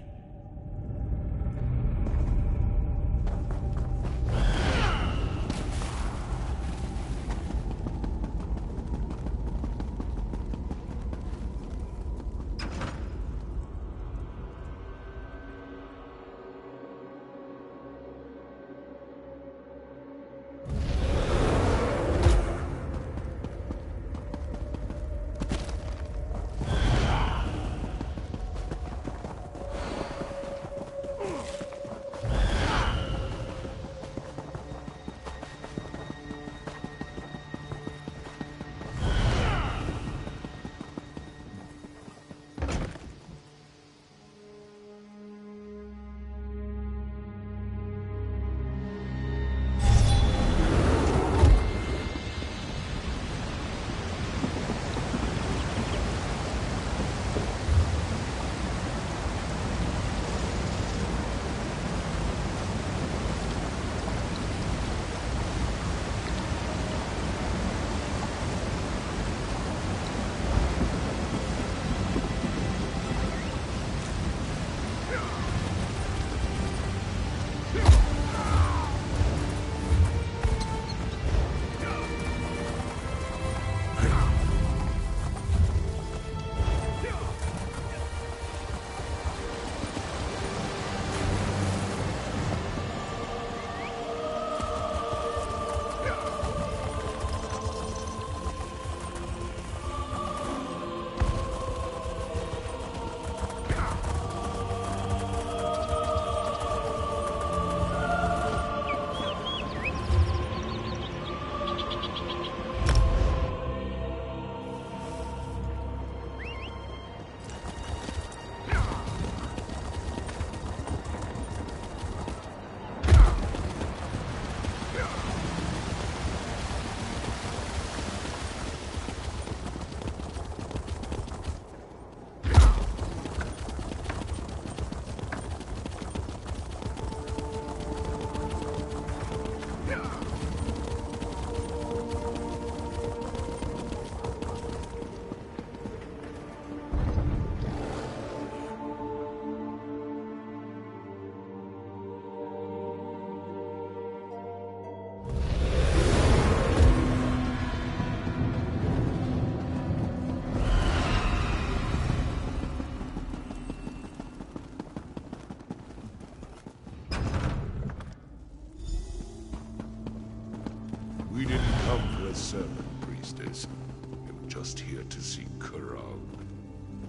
We didn't come for a sermon, priestess. We were just here to see Kurog.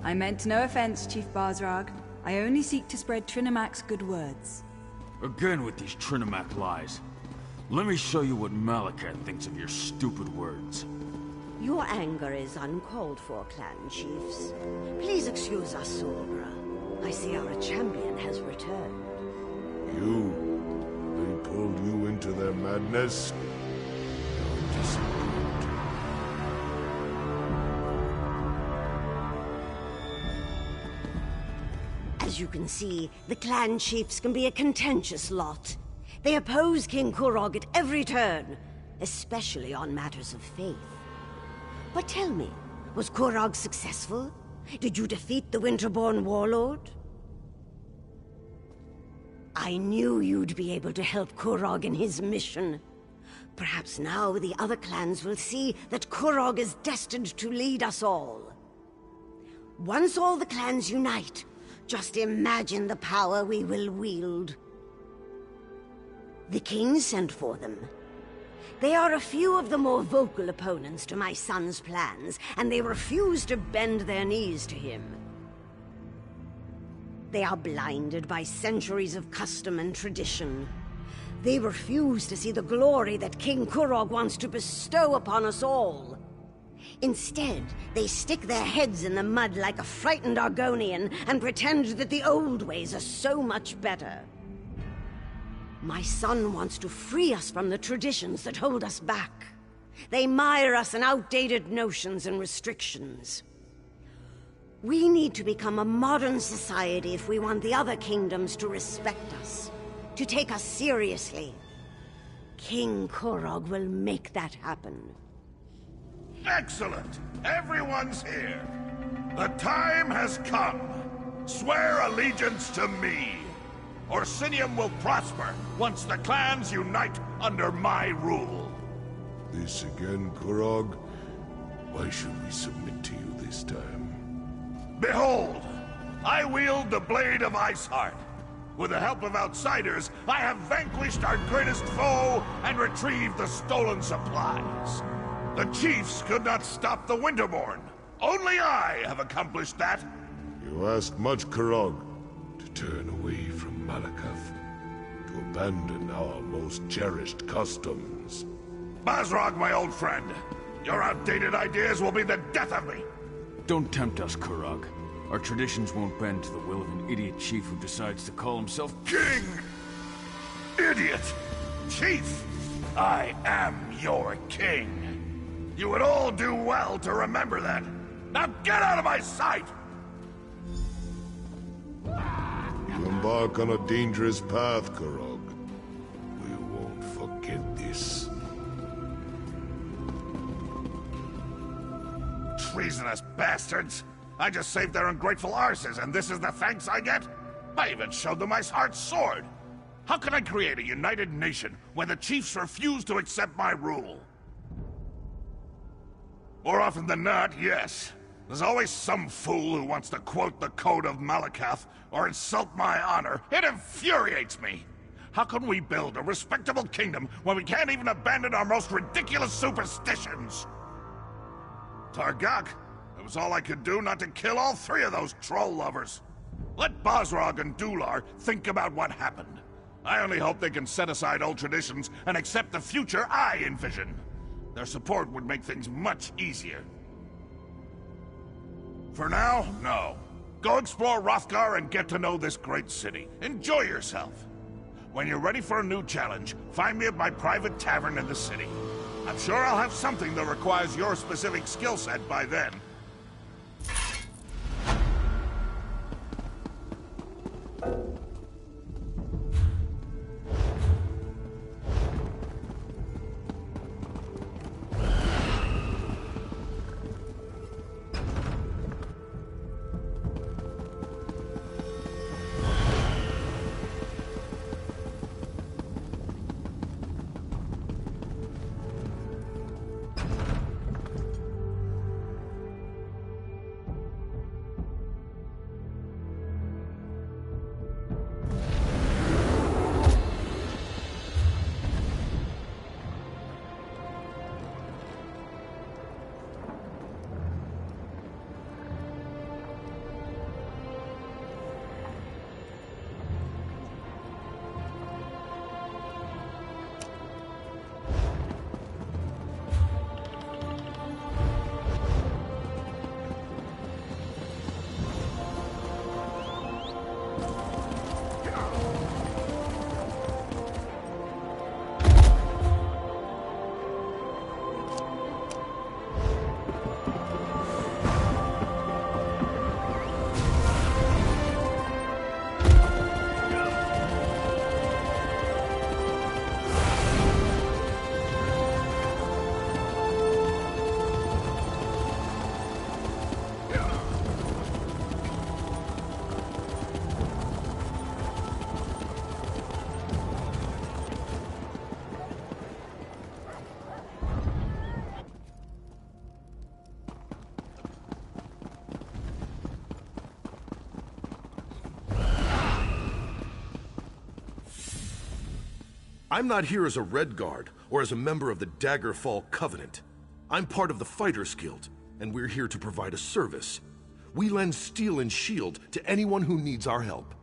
I meant no offense, Chief Barzrag. I only seek to spread Trinamac's good words. Again with these Trinimac lies. Let me show you what Malakat thinks of your stupid words. Your anger is uncalled for, clan chiefs. Please excuse us, Solbra. I see our champion has returned. They pulled you into their madness? You're disappointed. As you can see, the clan chiefs can be a contentious lot. They oppose King Kurog at every turn, especially on matters of faith. But tell me, was Kurog successful? Did you defeat the Winterborn warlord? I knew you'd be able to help Kurog in his mission. Perhaps now the other clans will see that Kurog is destined to lead us all. Once all the clans unite, just imagine the power we will wield. The king sent for them. They are a few of the more vocal opponents to my son's plans, and they refuse to bend their knees to him. They are blinded by centuries of custom and tradition. They refuse to see the glory that King Kurog wants to bestow upon us all. Instead, they stick their heads in the mud like a frightened Argonian and pretend that the old ways are so much better. My son wants to free us from the traditions that hold us back. They mire us in outdated notions and restrictions. We need to become a modern society if we want the other kingdoms to respect us, to take us seriously. King Korog will make that happen. Excellent! Everyone's here. The time has come. Swear allegiance to me. Orsinium will prosper once the clans unite under my rule. This again, Korog? Why should we submit to you this time? Behold! I wield the Blade of Iceheart. With the help of outsiders, I have vanquished our greatest foe and retrieved the stolen supplies. The chiefs could not stop the Winterborn. Only I have accomplished that. You ask much, Korog, to turn away from Malakath, to abandon our most cherished customs. Basrog, my old friend, your outdated ideas will be the death of me. Don't tempt us, Korog. Our traditions won't bend to the will of an idiot chief who decides to call himself King! Idiot! Chief! I am your king. You would all do well to remember that. Now get out of my sight! You embark on a dangerous path, Korog. We won't forget this. Treasonous bastards! I just saved their ungrateful arses, and this is the thanks I get? I even showed them Iceheart's sword! How can I create a united nation when the chiefs refuse to accept my rule? More often than not, yes. There's always some fool who wants to quote the Code of Malakath or insult my honor. It infuriates me! How can we build a respectable kingdom when we can't even abandon our most ridiculous superstitions? Targak, it was all I could do not to kill all three of those troll lovers. Let Basrog and Dular think about what happened. I only hope they can set aside old traditions and accept the future I envision. Their support would make things much easier. For now, no. Go explore Hrothgar and get to know this great city. Enjoy yourself. When you're ready for a new challenge, find me at my private tavern in the city. I'm sure I'll have something that requires your specific skill set by then. I'm not here as a Red Guard or as a member of the Daggerfall Covenant. I'm part of the Fighters Guild, and we're here to provide a service. We lend steel and shield to anyone who needs our help.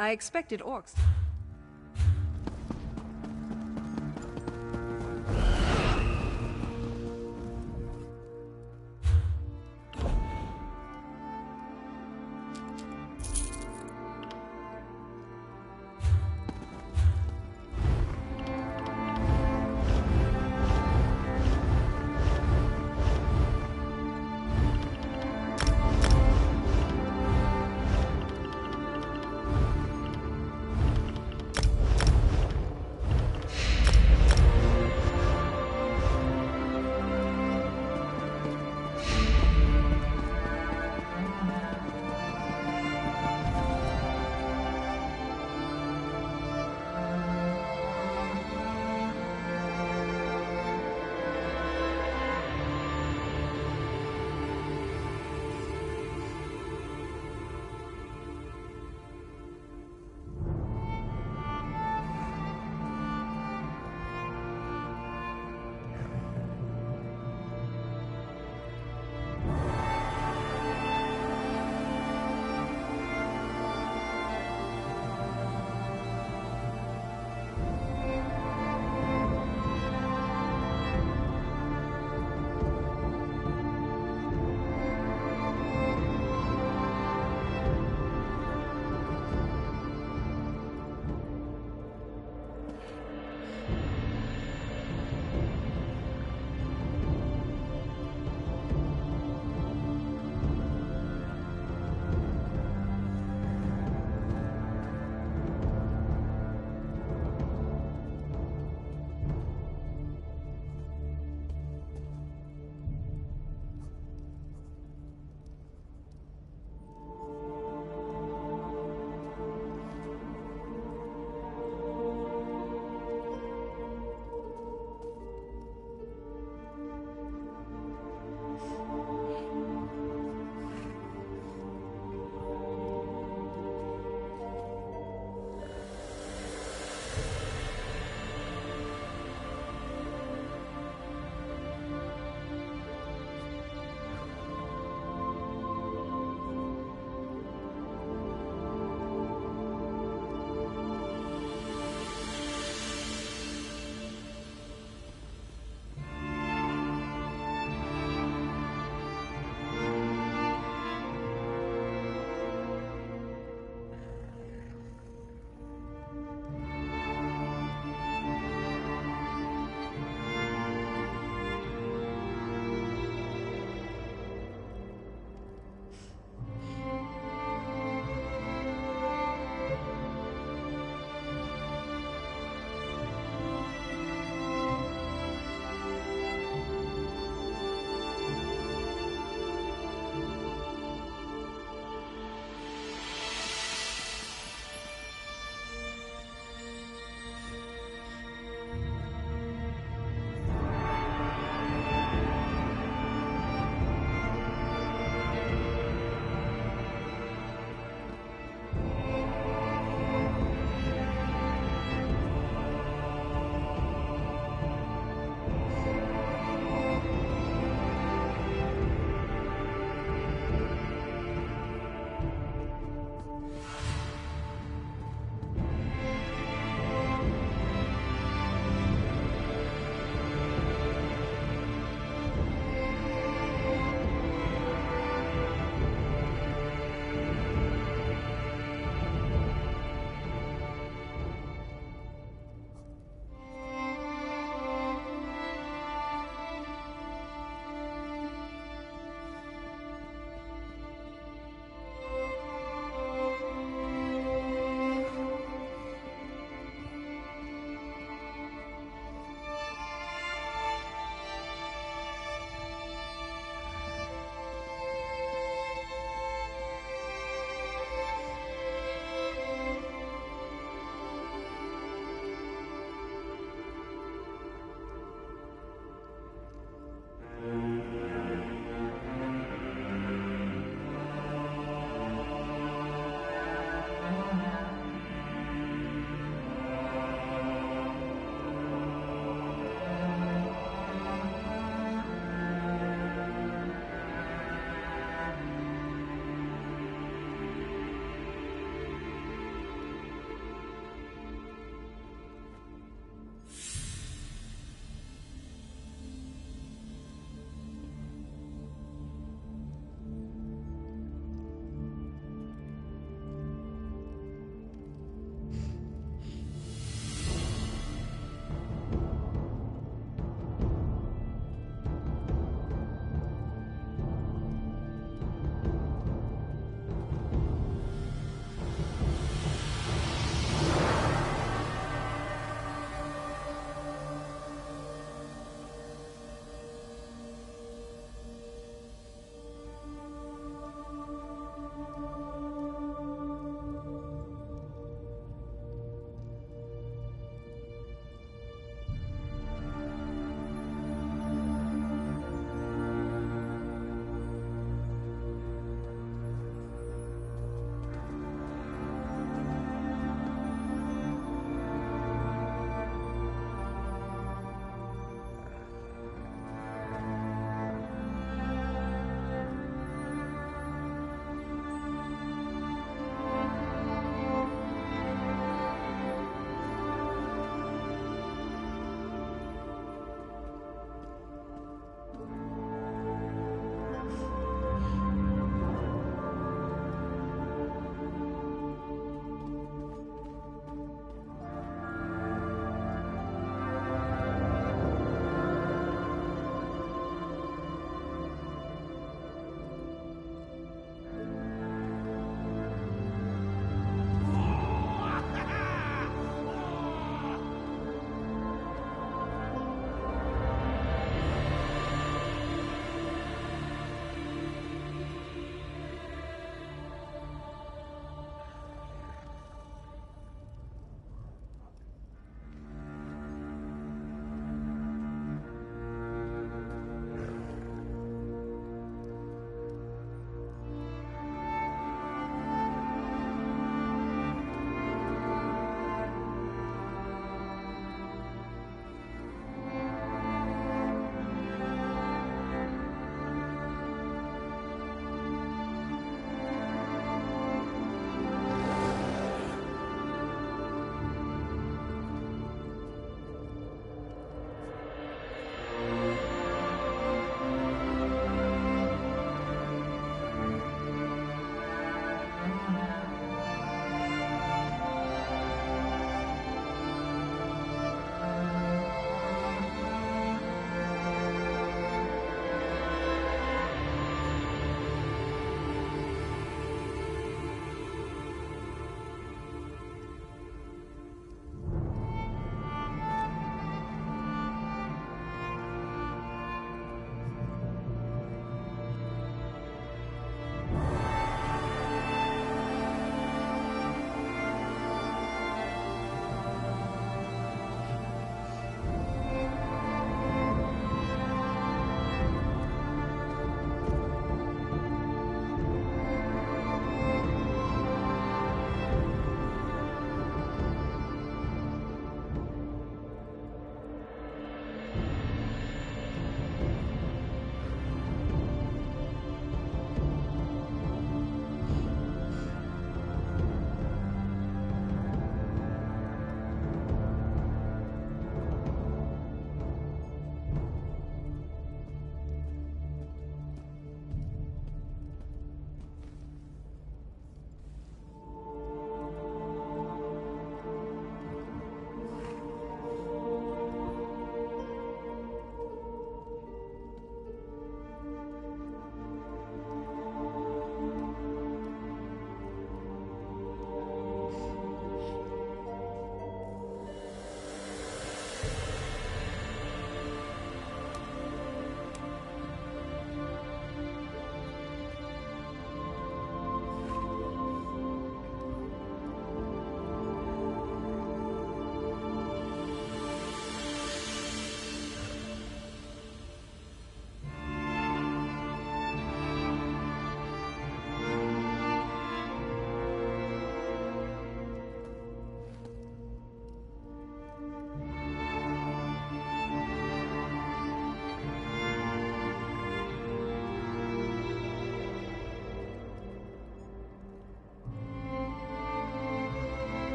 I expected orcs.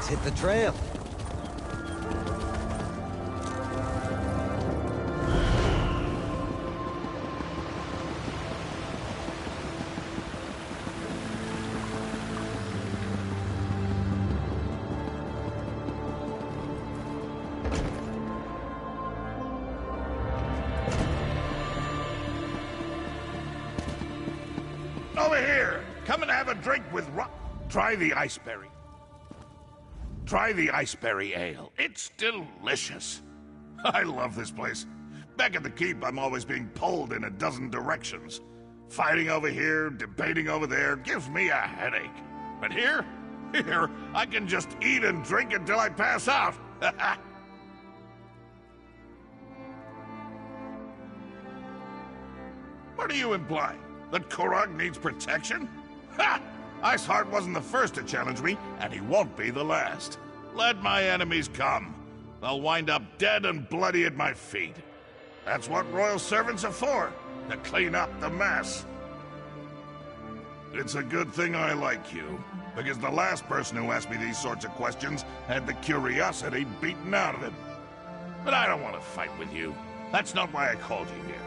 Let's hit the trail. Over here! Come and have a drink with Try the iceberry. Try the iceberry ale. It's delicious. I love this place. Back at the keep, I'm always being pulled in a dozen directions. Fighting over here, debating over there, gives me a headache. But here, I can just eat and drink until I pass out. What are you implying? That Korog needs protection? Ha! Iceheart wasn't the first to challenge me, and he won't be the last. Let my enemies come. They'll wind up dead and bloody at my feet. That's what royal servants are for, to clean up the mess. It's a good thing I like you, because the last person who asked me these sorts of questions had the curiosity beaten out of him. But I don't want to fight with you. That's not why I called you here.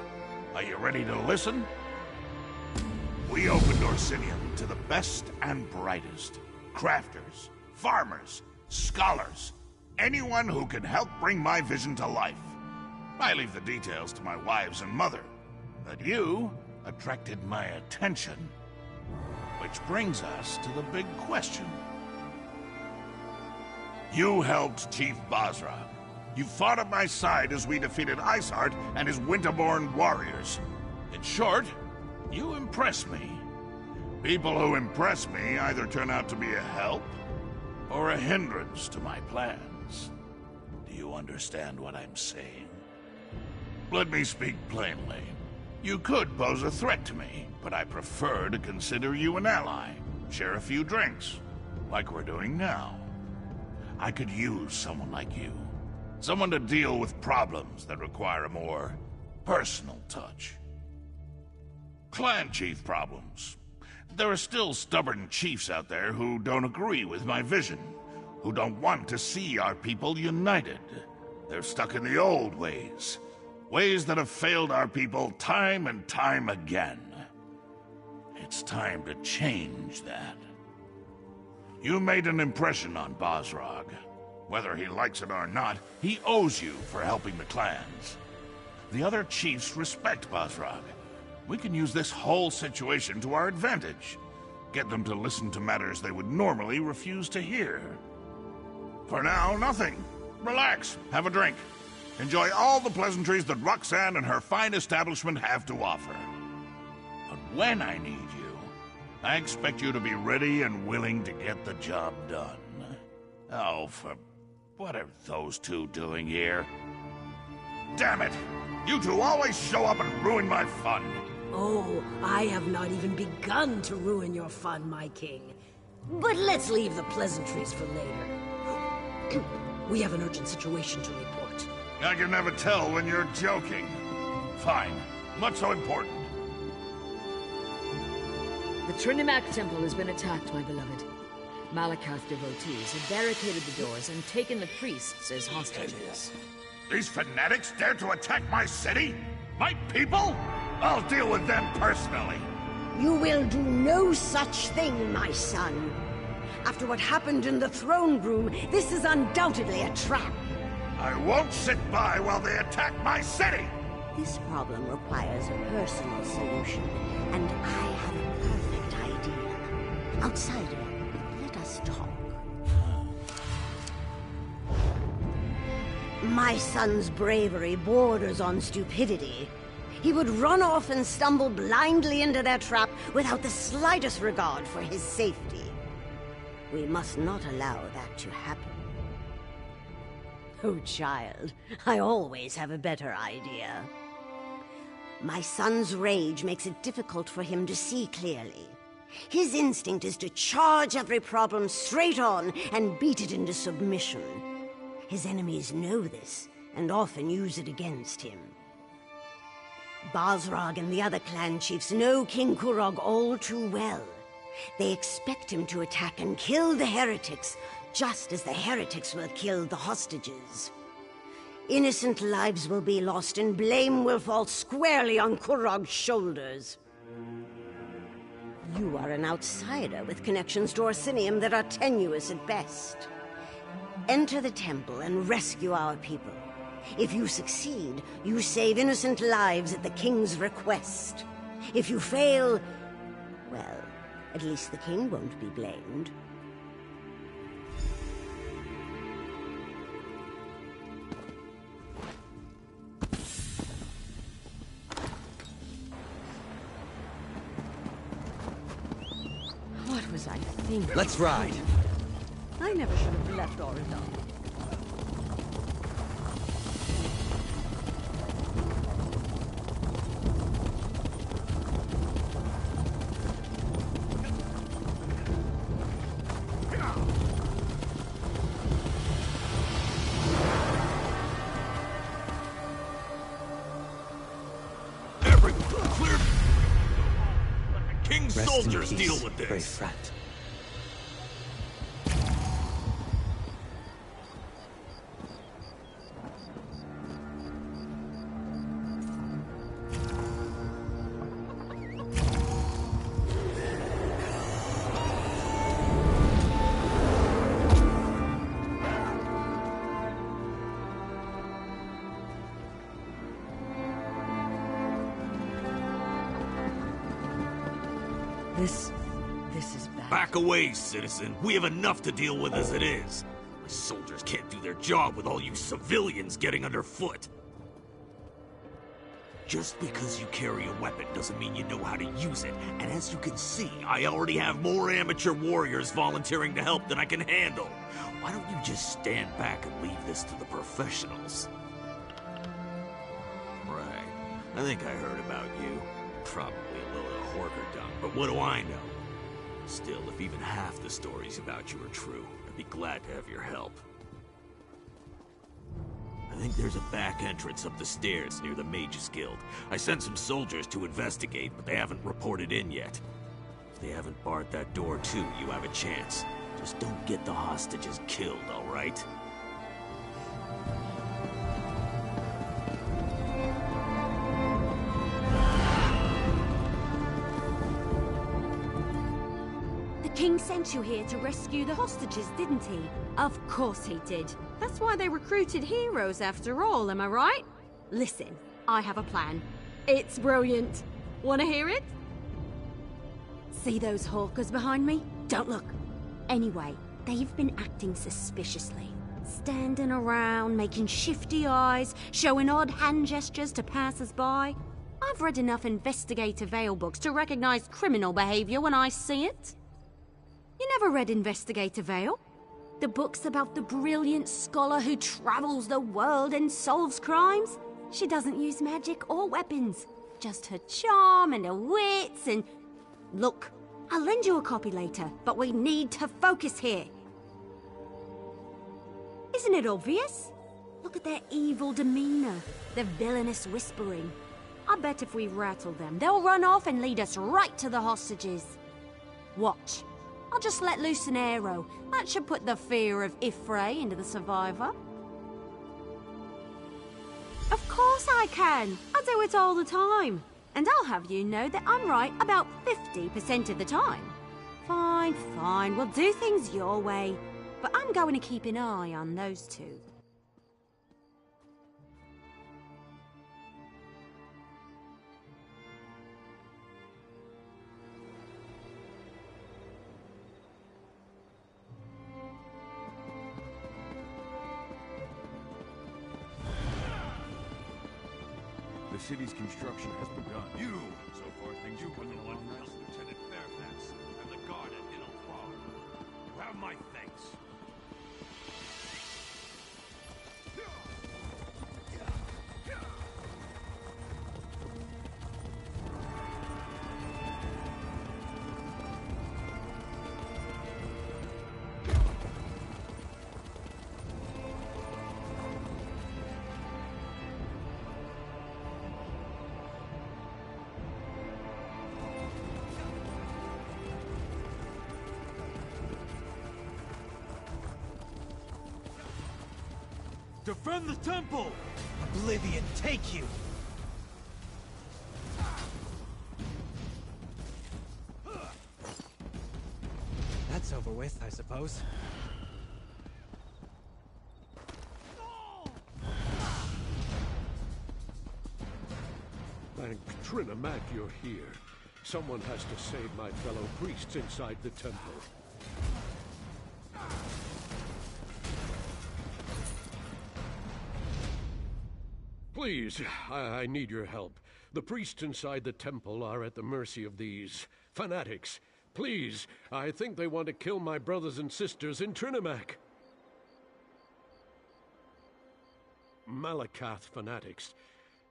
Are you ready to listen? We opened Orsinium to the best and brightest. Crafters, farmers, scholars, anyone who can help bring my vision to life. I leave the details to my wives and mother. But you attracted my attention. Which brings us to the big question. You helped Chief Basra. You fought at my side as we defeated Iceheart and his Winterborn warriors. In short, you impress me. People who impress me either turn out to be a help or a hindrance to my plans. Do you understand what I'm saying? Let me speak plainly. You could pose a threat to me, but I prefer to consider you an ally. Share a few drinks, like we're doing now. I could use someone like you. Someone to deal with problems that require a more personal touch. Clan chief problems. There are still stubborn chiefs out there who don't agree with my vision, who don't want to see our people united. They're stuck in the old ways, ways that have failed our people time and time again. It's time to change that. You made an impression on Basrog. Whether he likes it or not, he owes you for helping the clans. The other chiefs respect Basrog. We can use this whole situation to our advantage. Get them to listen to matters they would normally refuse to hear. For now, nothing. Relax, have a drink. Enjoy all the pleasantries that Roxanne and her fine establishment have to offer. But when I need you, I expect you to be ready and willing to get the job done. Oh, what are those two doing here? Damn it! You two always show up and ruin my fun. Oh, I have not even begun to ruin your fun, my king. But let's leave the pleasantries for later. We have an urgent situation to report. I can never tell when you're joking. Fine. What's so important? The Trinimac Temple has been attacked, my beloved. Malakath devotees have barricaded the doors and taken the priests as hostages. These fanatics dare to attack my city? My people? I'll deal with them personally. You will do no such thing, my son. After what happened in the throne room, this is undoubtedly a trap. I won't sit by while they attack my city! This problem requires a personal solution, and I have a perfect idea. Outsider, let us talk. My son's bravery borders on stupidity. He would run off and stumble blindly into their trap without the slightest regard for his safety. We must not allow that to happen. Oh, child, I always have a better idea. My son's rage makes it difficult for him to see clearly. His instinct is to charge every problem straight on and beat it into submission. His enemies know this and often use it against him. Basrog and the other clan chiefs know King Korog all too well. They expect him to attack and kill the heretics, just as the heretics will kill the hostages. Innocent lives will be lost, and blame will fall squarely on Kurog's shoulders. You are an outsider with connections to Orsinium that are tenuous at best. Enter the temple and rescue our people. If you succeed, you save innocent lives at the king's request. If you fail, well, at least the king won't be blamed. What was I thinking? Let's ride. I never should have left Oregon. Soldiers deal with this. Brave friend. This is bad. Back away, citizen. We have enough to deal with as it is. My soldiers can't do their job with all you civilians getting underfoot. Just because you carry a weapon doesn't mean you know how to use it. And as you can see, I already have more amateur warriors volunteering to help than I can handle. Why don't you just stand back and leave this to the professionals? Right. I think I heard about you. Probably a load of horkerdom, but what do I know? Still, if even half the stories about you are true, I'd be glad to have your help. I think there's a back entrance up the stairs near the Mages Guild. I sent some soldiers to investigate, but they haven't reported in yet. If they haven't barred that door too, you have a chance. Just don't get the hostages killed, all right? The king sent you here to rescue the hostages, didn't he? Of course he did. That's why they recruited heroes after all, am I right? Listen, I have a plan. It's brilliant. Wanna hear it? See those hawkers behind me? Don't look. Anyway, they've been acting suspiciously. Standing around, making shifty eyes, showing odd hand gestures to passers-by. I've read enough investigative Vale books to recognize criminal behavior when I see it. You never read Investigator Vale? The book's about the brilliant scholar who travels the world and solves crimes. She doesn't use magic or weapons. Just her charm and her wits and... Look, I'll lend you a copy later, but we need to focus here. Isn't it obvious? Look at their evil demeanor, their villainous whispering. I bet if we rattle them, they'll run off and lead us right to the hostages. Watch. I'll just let loose an arrow. That should put the fear of Ifray into the survivor. Of course I can. I do it all the time. And I'll have you know that I'm right about 50% of the time. Fine, fine. We'll do things your way. But I'm going to keep an eye on those two. The city's construction has begun. So far, things you were the one who helped Lieutenant Fairfax and the guard at Little Farm. You have my thanks. Defend the temple! Oblivion, take you! That's over with, I suppose. Thank Trinimac you're here. Someone has to save my fellow priests inside the temple. Please, I need your help. The priests inside the temple are at the mercy of these fanatics. Please, I think they want to kill my brothers and sisters in Trinimac. Malakath fanatics.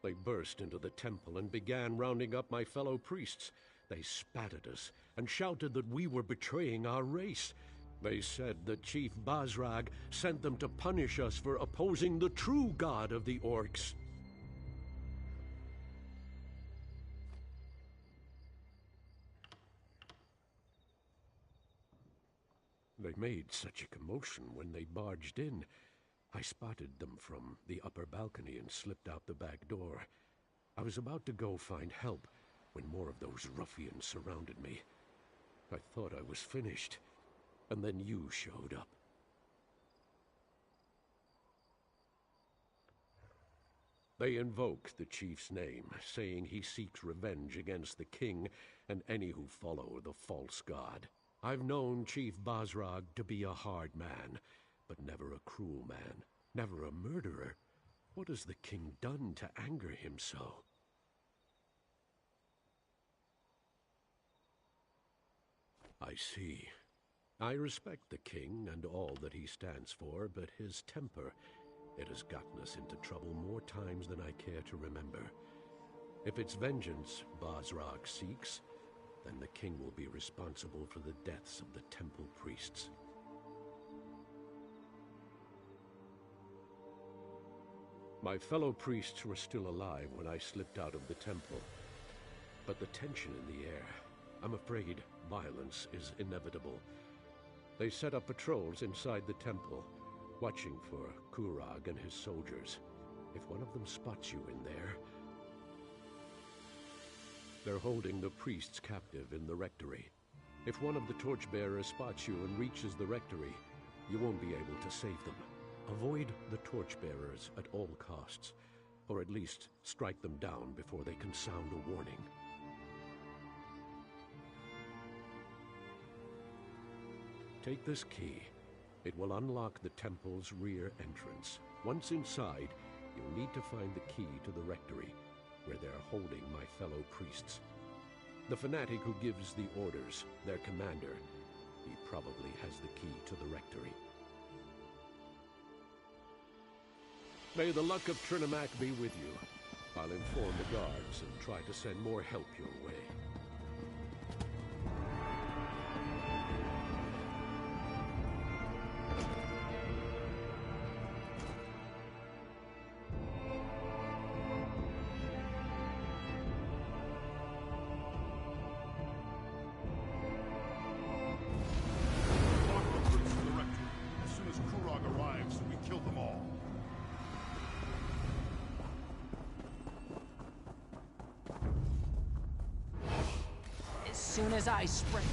They burst into the temple and began rounding up my fellow priests. They spat at us and shouted that we were betraying our race. They said that Chief Basrag sent them to punish us for opposing the true god of the orcs. They made such a commotion when they barged in. I spotted them from the upper balcony and slipped out the back door. I was about to go find help when more of those ruffians surrounded me. I thought I was finished, and then you showed up. They invoke the chief's name, saying he seeks revenge against the king and any who follow the false god. I've known Chief Basrag to be a hard man, but never a cruel man, never a murderer. What has the king done to anger him so? I see. I respect the king and all that he stands for, but his temper, it has gotten us into trouble more times than I care to remember. If it's vengeance Basrag seeks, then the king will be responsible for the deaths of the temple priests. My fellow priests were still alive when I slipped out of the temple. But the tension in the air, I'm afraid violence is inevitable. They set up patrols inside the temple, watching for Kurag and his soldiers. If one of them spots you in there... They're holding the priests captive in the rectory. If one of the torchbearers spots you and reaches the rectory, you won't be able to save them. Avoid the torchbearers at all costs, or at least strike them down before they can sound a warning. Take this key. It will unlock the temple's rear entrance. Once inside, you'll need to find the key to the rectory, where they're holding my fellow priests. The fanatic who gives the orders, their commander, he probably has the key to the rectory. May the luck of Trinimac be with you. I'll inform the guards and try to send more help your way. As soon as Kurag arrives, we kill them all. As soon as I spring...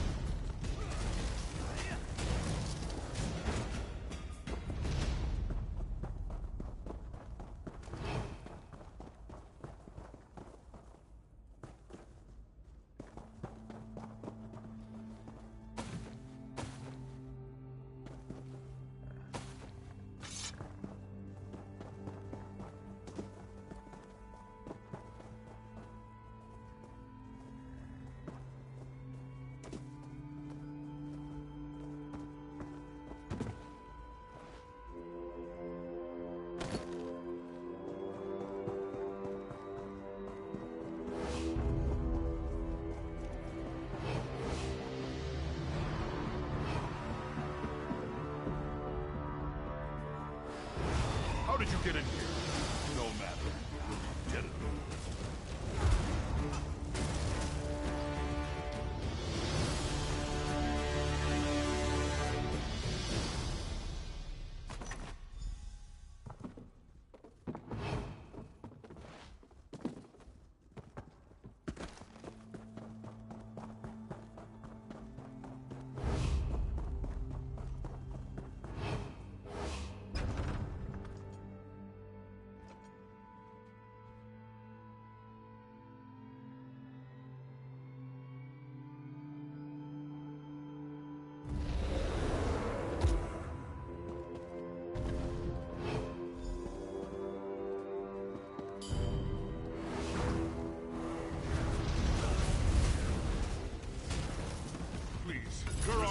How did you get in here? No matter. You did it.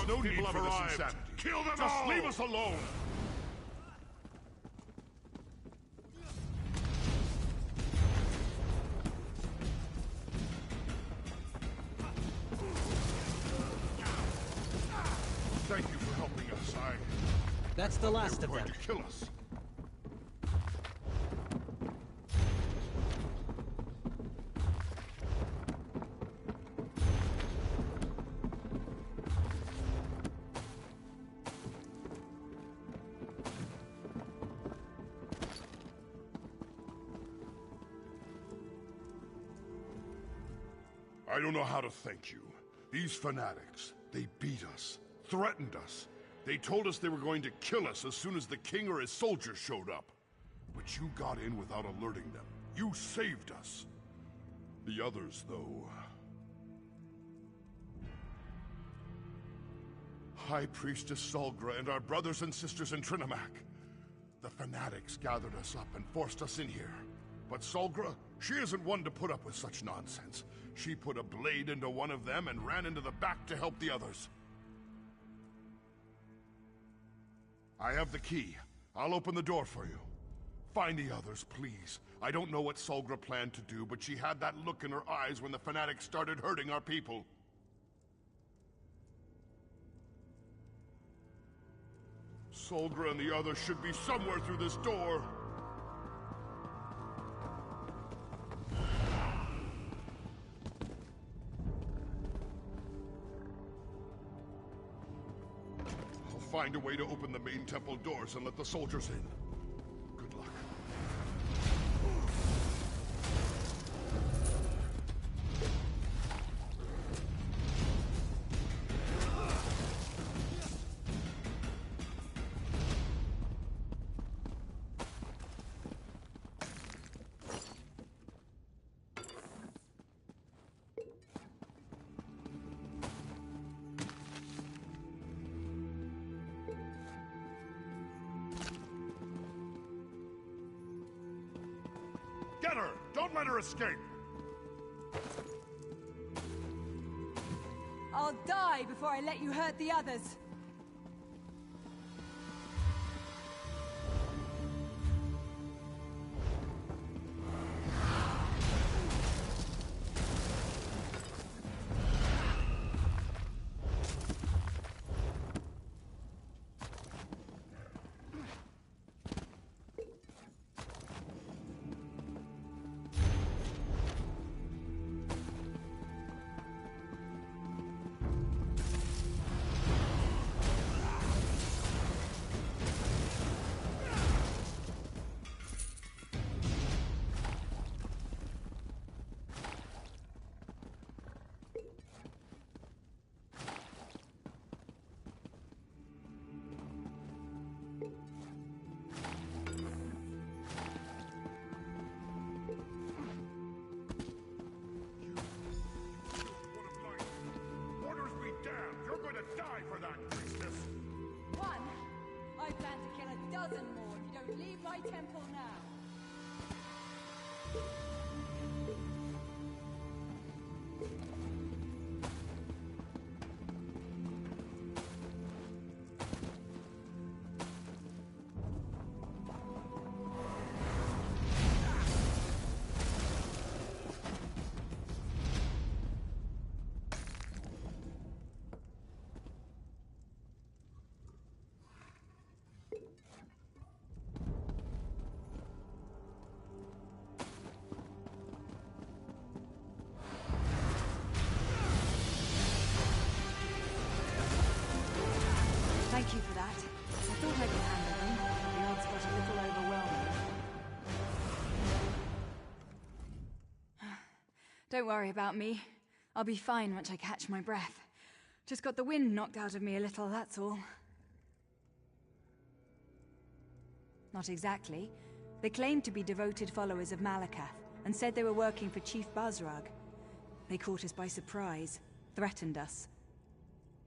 No need people for have this arrived. insanity. Kill them Just all! leave us alone! Thank you for helping us. That's the last They were of going them. to kill us. I don't know how to thank you. These fanatics, they beat us, threatened us. They told us they were going to kill us as soon as the king or his soldiers showed up. But you got in without alerting them. You saved us. The others, though... High Priestess Solgra and our brothers and sisters in Trinimac. The fanatics gathered us up and forced us in here. But Solgra, she isn't one to put up with such nonsense. She put a blade into one of them and ran into the back to help the others. I have the key. I'll open the door for you. Find the others, please. I don't know what Solgra planned to do, but she had that look in her eyes when the fanatics started hurting our people. Solgra and the others should be somewhere through this door. I'll find a way to open the main temple doors and let the soldiers in. Good luck. Get her! Don't let her escape! I'll die before I let you hurt the others. Die for that, priestess! One? I plan to kill a dozen more if you don't leave my temple now. Thank you for that. I thought I could handle them, but the odds got a little overwhelming. Don't worry about me. I'll be fine once I catch my breath. Just got the wind knocked out of me a little, that's all. Not exactly. They claimed to be devoted followers of Malakath, and said they were working for Chief Bazrag. They caught us by surprise, threatened us.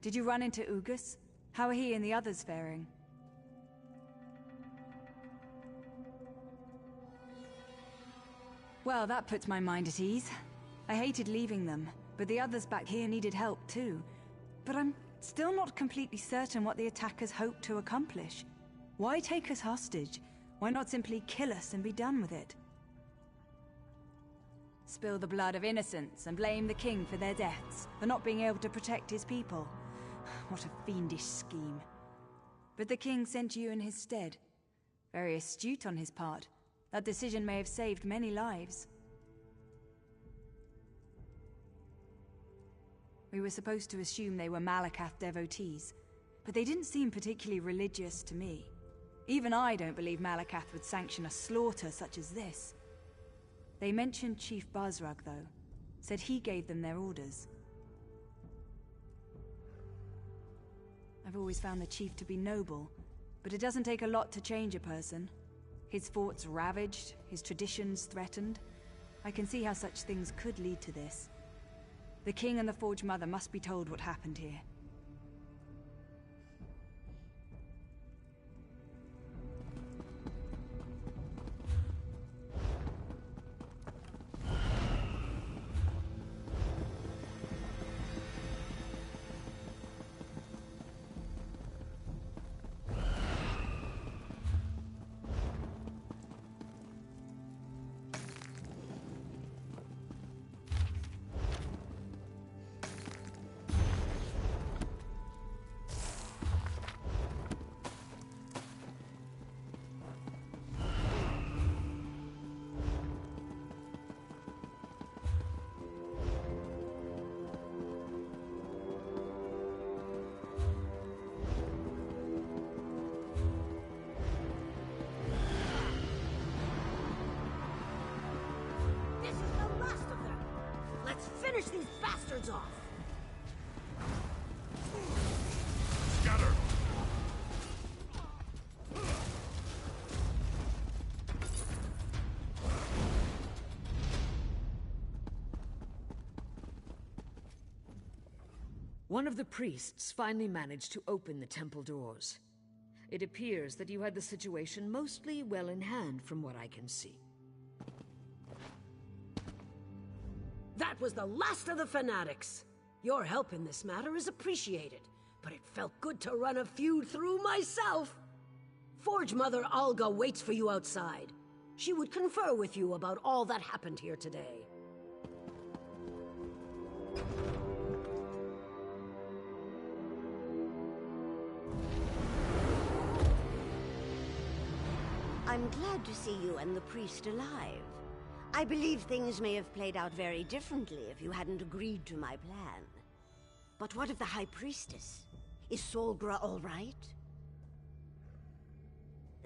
Did you run into Ugus? How are he and the others faring? Well, that puts my mind at ease. I hated leaving them, but the others back here needed help too. But I'm Still not completely certain what the attackers hope to accomplish. Why take us hostage? Why not simply kill us and be done with it? Spill the blood of innocents and blame the king for their deaths, for not being able to protect his people. What a fiendish scheme. But the king sent you in his stead. Very astute on his part. That decision may have saved many lives. We were supposed to assume they were Malakath devotees, but they didn't seem particularly religious to me. Even I don't believe Malakath would sanction a slaughter such as this. They mentioned Chief Bazrug, though. Said he gave them their orders. I've always found the chief to be noble, but it doesn't take a lot to change a person. His forts ravaged, his traditions threatened. I can see how such things could lead to this. The king and the Forge Mother must be told what happened here. Finish these bastards off! Scatter! One of the priests finally managed to open the temple doors. It appears that you had the situation mostly well in hand from what I can see. That was the last of the fanatics. Your help in this matter is appreciated, but it felt good to run a feud through myself. Forge Mother Olga waits for you outside. She would confer with you about all that happened here today. I'm glad to see you and the priest alive. I believe things may have played out very differently if you hadn't agreed to my plan. But what of the High Priestess? Is Solgra all right?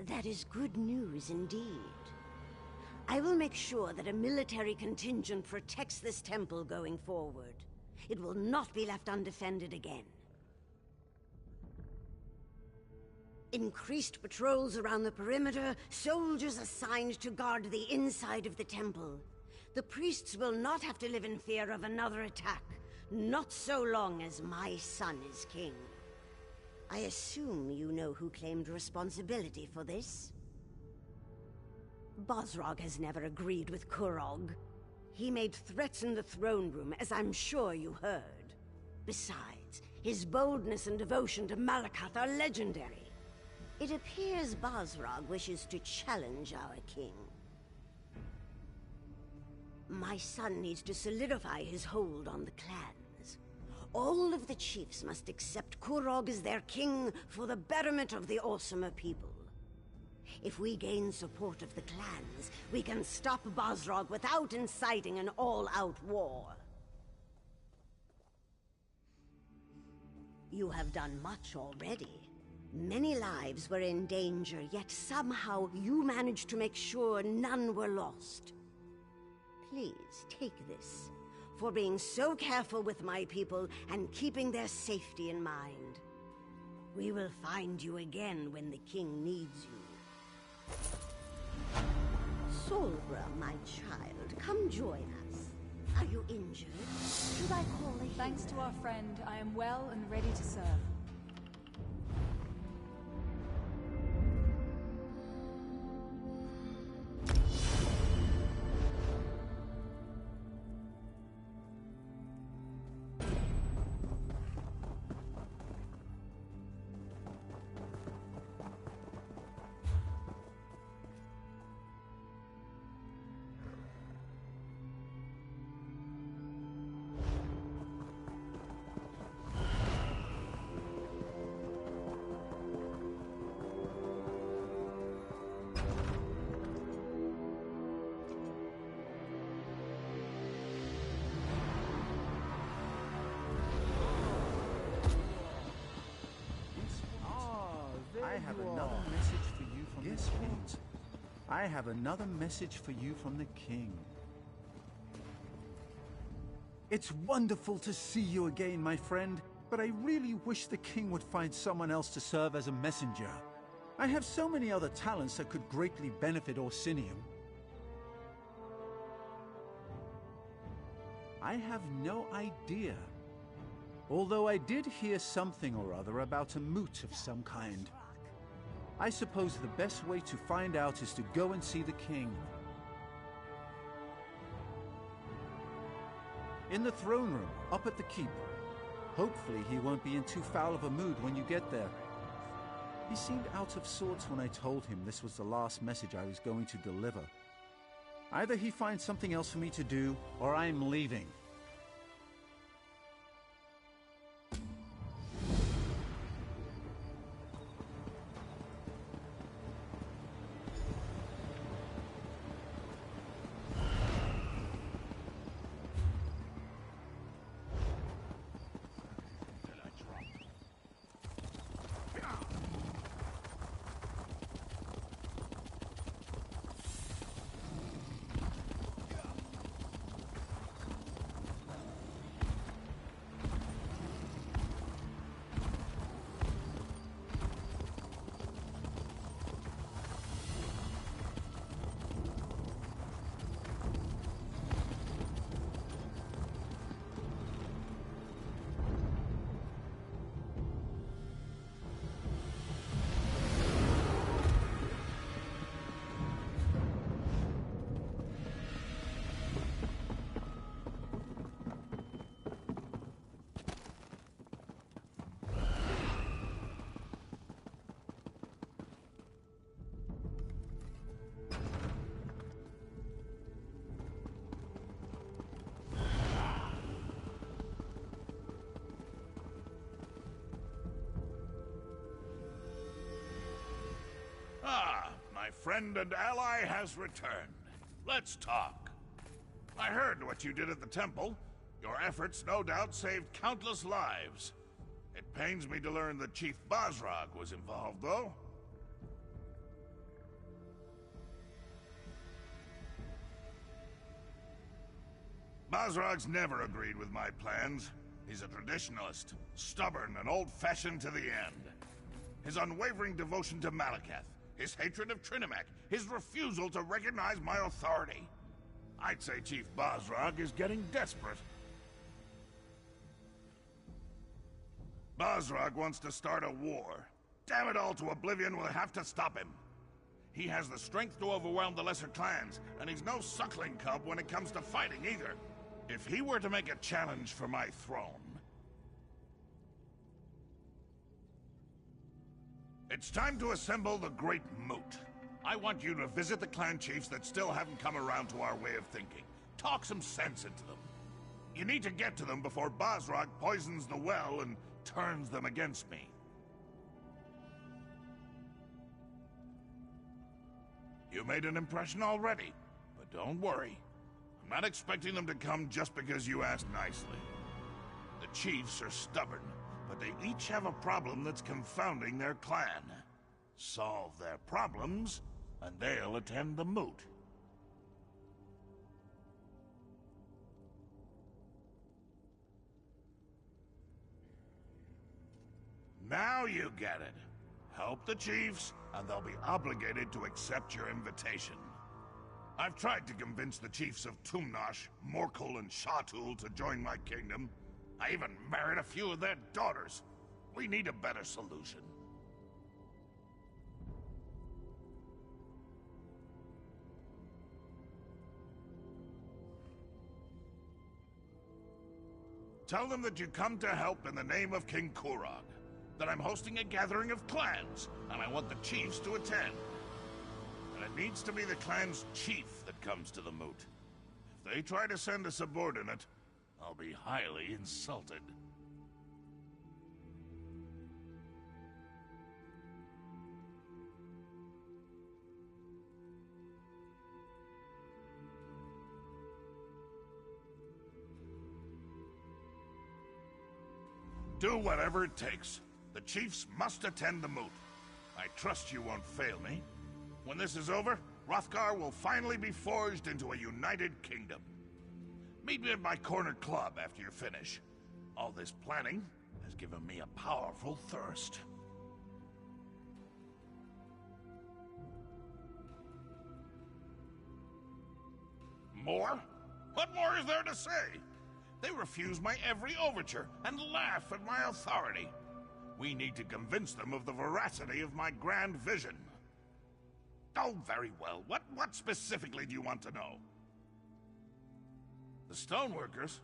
That is good news indeed. I will make sure that a military contingent protects this temple going forward. It will not be left undefended again. Increased patrols around the perimeter, soldiers assigned to guard the inside of the temple. The priests will not have to live in fear of another attack, not so long as my son is king. I assume you know who claimed responsibility for this? Bazrog has never agreed with Kurog. He made threats in the throne room, as I'm sure you heard. Besides, his boldness and devotion to Malakath are legendary. It appears Bazrog wishes to challenge our king. My son needs to solidify his hold on the clans. All of the chiefs must accept Kurog as their king for the betterment of the Orsimer people. If we gain support of the clans, we can stop Bazrog without inciting an all-out war. You have done much already. Many lives were in danger, yet somehow you managed to make sure none were lost. Please, take this, for being so careful with my people and keeping their safety in mind. We will find you again when the king needs you. Solbra, my child, come join us. Are you injured? Should I call a healer? Thanks to our friend, I am well and ready to serve. another message for you from the king. I have another message for you from the king. It's wonderful to see you again, my friend, but I really wish the king would find someone else to serve as a messenger. I have so many other talents that could greatly benefit Orsinium. I have no idea. Although I did hear something or other about a moot of some kind. I suppose the best way to find out is to go and see the king. In the throne room, up at the keep. Hopefully he won't be in too foul of a mood when you get there. He seemed out of sorts when I told him this was the last message I was going to deliver. Either he finds something else for me to do, or I'm leaving. My friend and ally has returned. Let's talk. I heard what you did at the temple. Your efforts no doubt saved countless lives. It pains me to learn that Chief Basrog was involved, though. Basrog's never agreed with my plans. He's a traditionalist, stubborn and old-fashioned to the end. His unwavering devotion to Malakath, his hatred of Trinimac, his refusal to recognize my authority. I'd say Chief Basrog is getting desperate. Basrog wants to start a war. Damn it all to oblivion, we'll have to stop him. He has the strength to overwhelm the lesser clans, and he's no suckling cub when it comes to fighting either. If he were to make a challenge for my throne... It's time to assemble the Great Moot. I want you to visit the clan chiefs that still haven't come around to our way of thinking. Talk some sense into them. You need to get to them before Basrog poisons the well and turns them against me. You made an impression already, but don't worry. I'm not expecting them to come just because you asked nicely. The chiefs are stubborn, but they each have a problem that's confounding their clan. Solve their problems, and they'll attend the moot. Now you get it. Help the chiefs, and they'll be obligated to accept your invitation. I've tried to convince the chiefs of Tumnash, Morkel, and Shatul to join my kingdom. I even married a few of their daughters. We need a better solution. Tell them that you come to help in the name of King Kurog. That I'm hosting a gathering of clans, and I want the chiefs to attend. And it needs to be the clan's chief that comes to the moot. If they try to send a subordinate, I'll be highly insulted. Do whatever it takes. The chiefs must attend the moot. I trust you won't fail me. When this is over, Hrothgar will finally be forged into a united kingdom. Meet me at my corner club after you finish. All this planning has given me a powerful thirst. More? What more is there to say? They refuse my every overture and laugh at my authority. We need to convince them of the veracity of my grand vision. Oh, very well. What specifically do you want to know? The stoneworkers?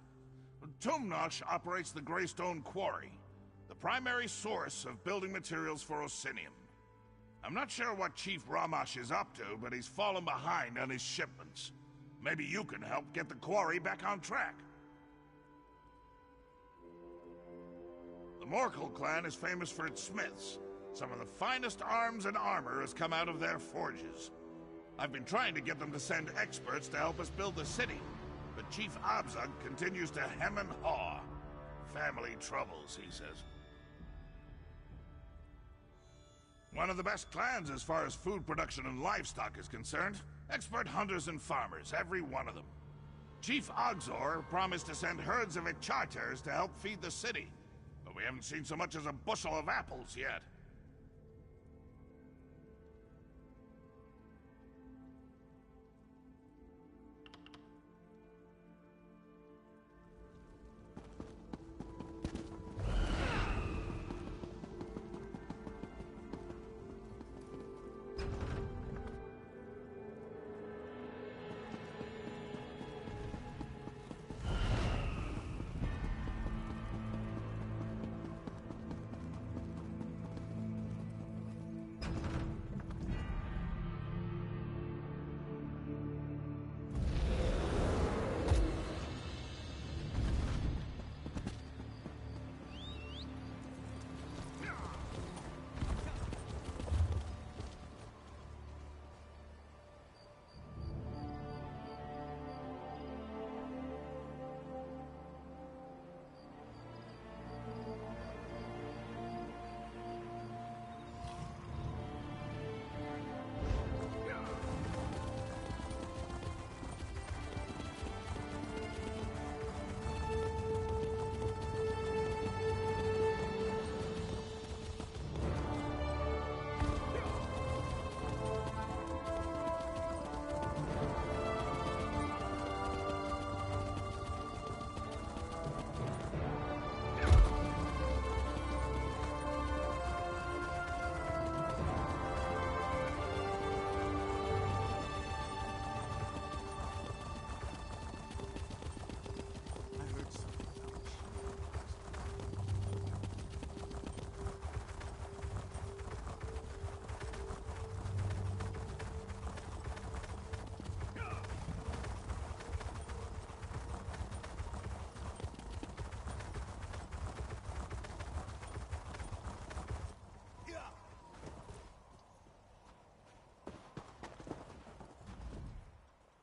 Tumnosh operates the Greystone Quarry, the primary source of building materials for Osinium. I'm not sure what Chief Ramash is up to, but he's fallen behind on his shipments. Maybe you can help get the quarry back on track. The Morkel clan is famous for its smiths. Some of the finest arms and armor has come out of their forges. I've been trying to get them to send experts to help us build the city, but Chief Abzug continues to hem and haw. Family troubles, he says. One of the best clans as far as food production and livestock is concerned. Expert hunters and farmers, every one of them. Chief Ogzor promised to send herds of Icharters to help feed the city, but we haven't seen so much as a bushel of apples yet.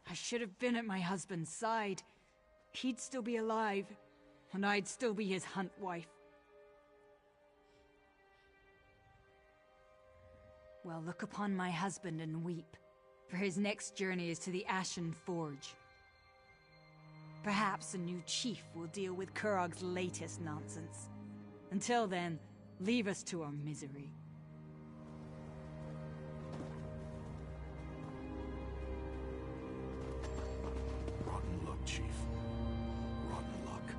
I should have been at my husband's side. He'd still be alive, and I'd still be his hunt wife. Well, look upon my husband and weep, for his next journey is to the Ashen Forge. Perhaps a new chief will deal with Kurog's latest nonsense. Until then, leave us to our misery. Rotten luck, Chief. Rotten luck.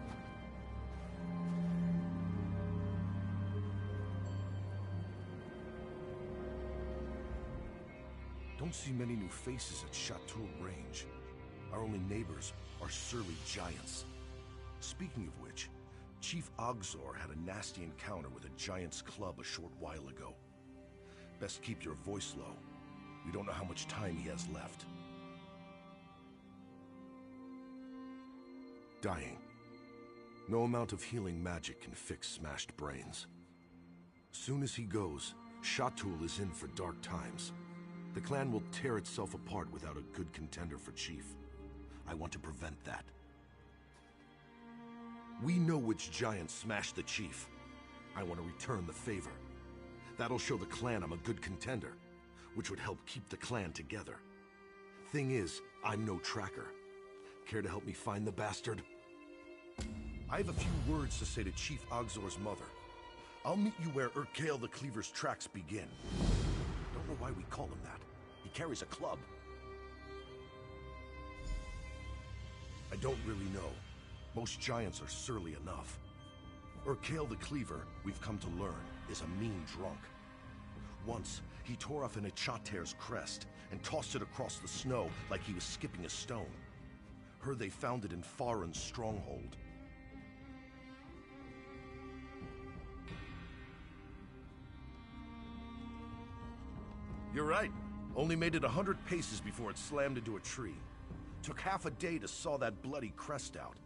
Don't see many new faces at Chateau Range. Our only neighbors are surly giants. Speaking of which, Chief Ogzor had a nasty encounter with a giant's club a short while ago. Best keep your voice low. We don't know how much time he has left. Dying. No amount of healing magic can fix smashed brains. Soon as he goes, Chatul is in for dark times. The clan will tear itself apart without a good contender for chief. I want to prevent that. We know which giant smashed the chief. I want to return the favor. That'll show the clan I'm a good contender, which would help keep the clan together. Thing is, I'm no tracker. Care to help me find the bastard? I have a few words to say to Chief Ogzor's mother. I'll meet you where Urkael the Cleaver's tracks begin. Don't know why we call him that. He carries a club. I don't really know. Most giants are surly enough. Urkael the Cleaver, we've come to learn, is a mean drunk. Once, he tore off an Ichater's crest and tossed it across the snow like he was skipping a stone. Heard they found it in Farin's stronghold. You're right. Only made it 100 paces before it slammed into a tree. Took half a day to saw that bloody crest out.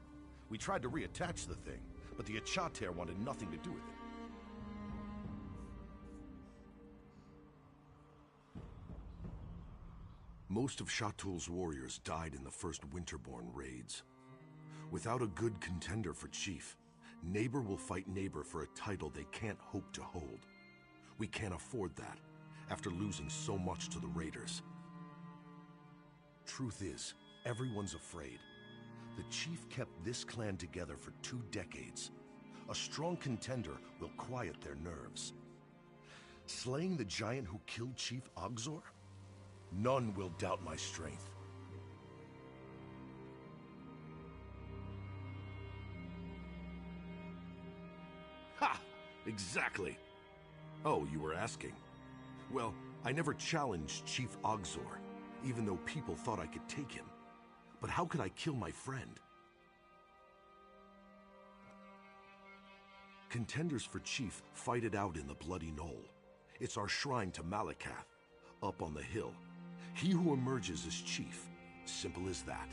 We tried to reattach the thing, but the Ichater wanted nothing to do with it. Most of Shatul's warriors died in the first Winterborn raids. Without a good contender for chief, neighbor will fight neighbor for a title they can't hope to hold. We can't afford that, after losing so much to the raiders. Truth is, everyone's afraid. The chief kept this clan together for 2 decades. A strong contender will quiet their nerves. Slaying the giant who killed Chief Ogzor? None will doubt my strength. Ha! Exactly. Oh, you were asking. Well, I never challenged Chief Ogzor, even though people thought I could take him. But how could I kill my friend? Contenders for chief fight it out in the Bloody Knoll. It's our shrine to Malakath, up on the hill. He who emerges is chief. Simple as that.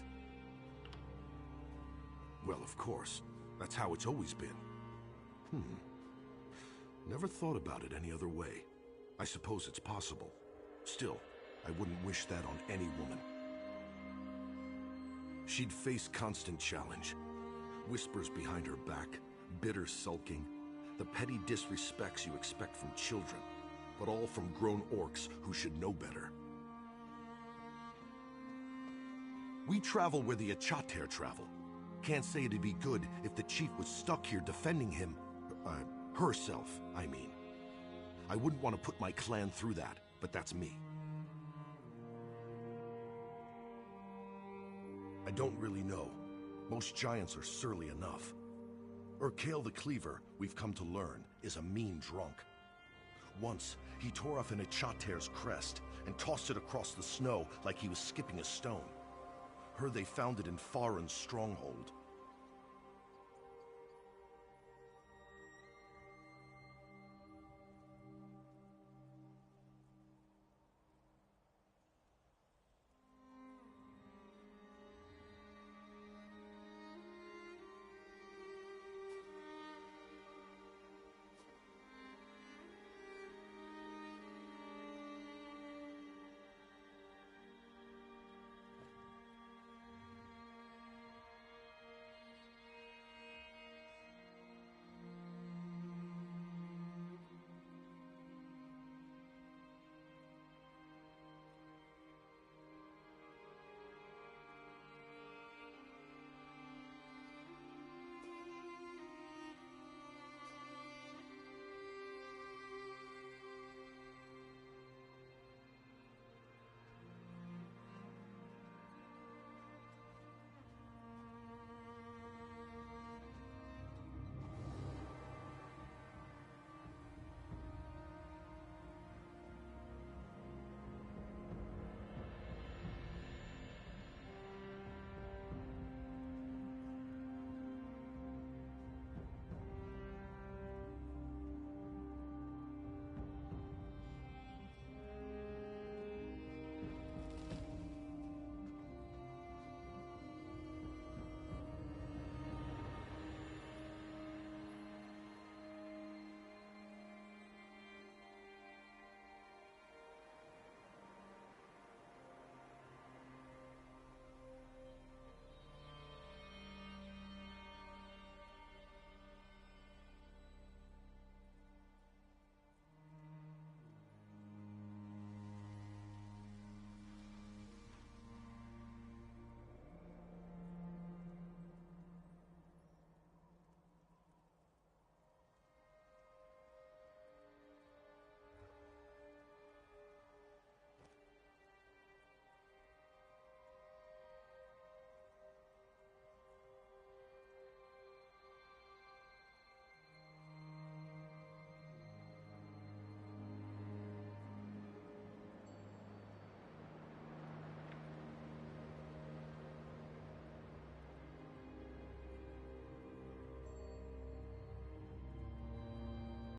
Well, of course. That's how it's always been. Never thought about it any other way. I suppose it's possible. Still, I wouldn't wish that on any woman. She'd face constant challenge. Whispers behind her back, bitter sulking, the petty disrespects you expect from children, but all from grown orcs who should know better. We travel where the Ichater travel. Can't say it'd be good if the chief was stuck here defending him, herself, I mean. I wouldn't want to put my clan through that, but that's me. I don't really know. Most giants are surly enough. Urkael the Cleaver, we've come to learn, is a mean drunk. Once, he tore off an Ichater's crest and tossed it across the snow like he was skipping a stone. Heard they found it in Farin's stronghold.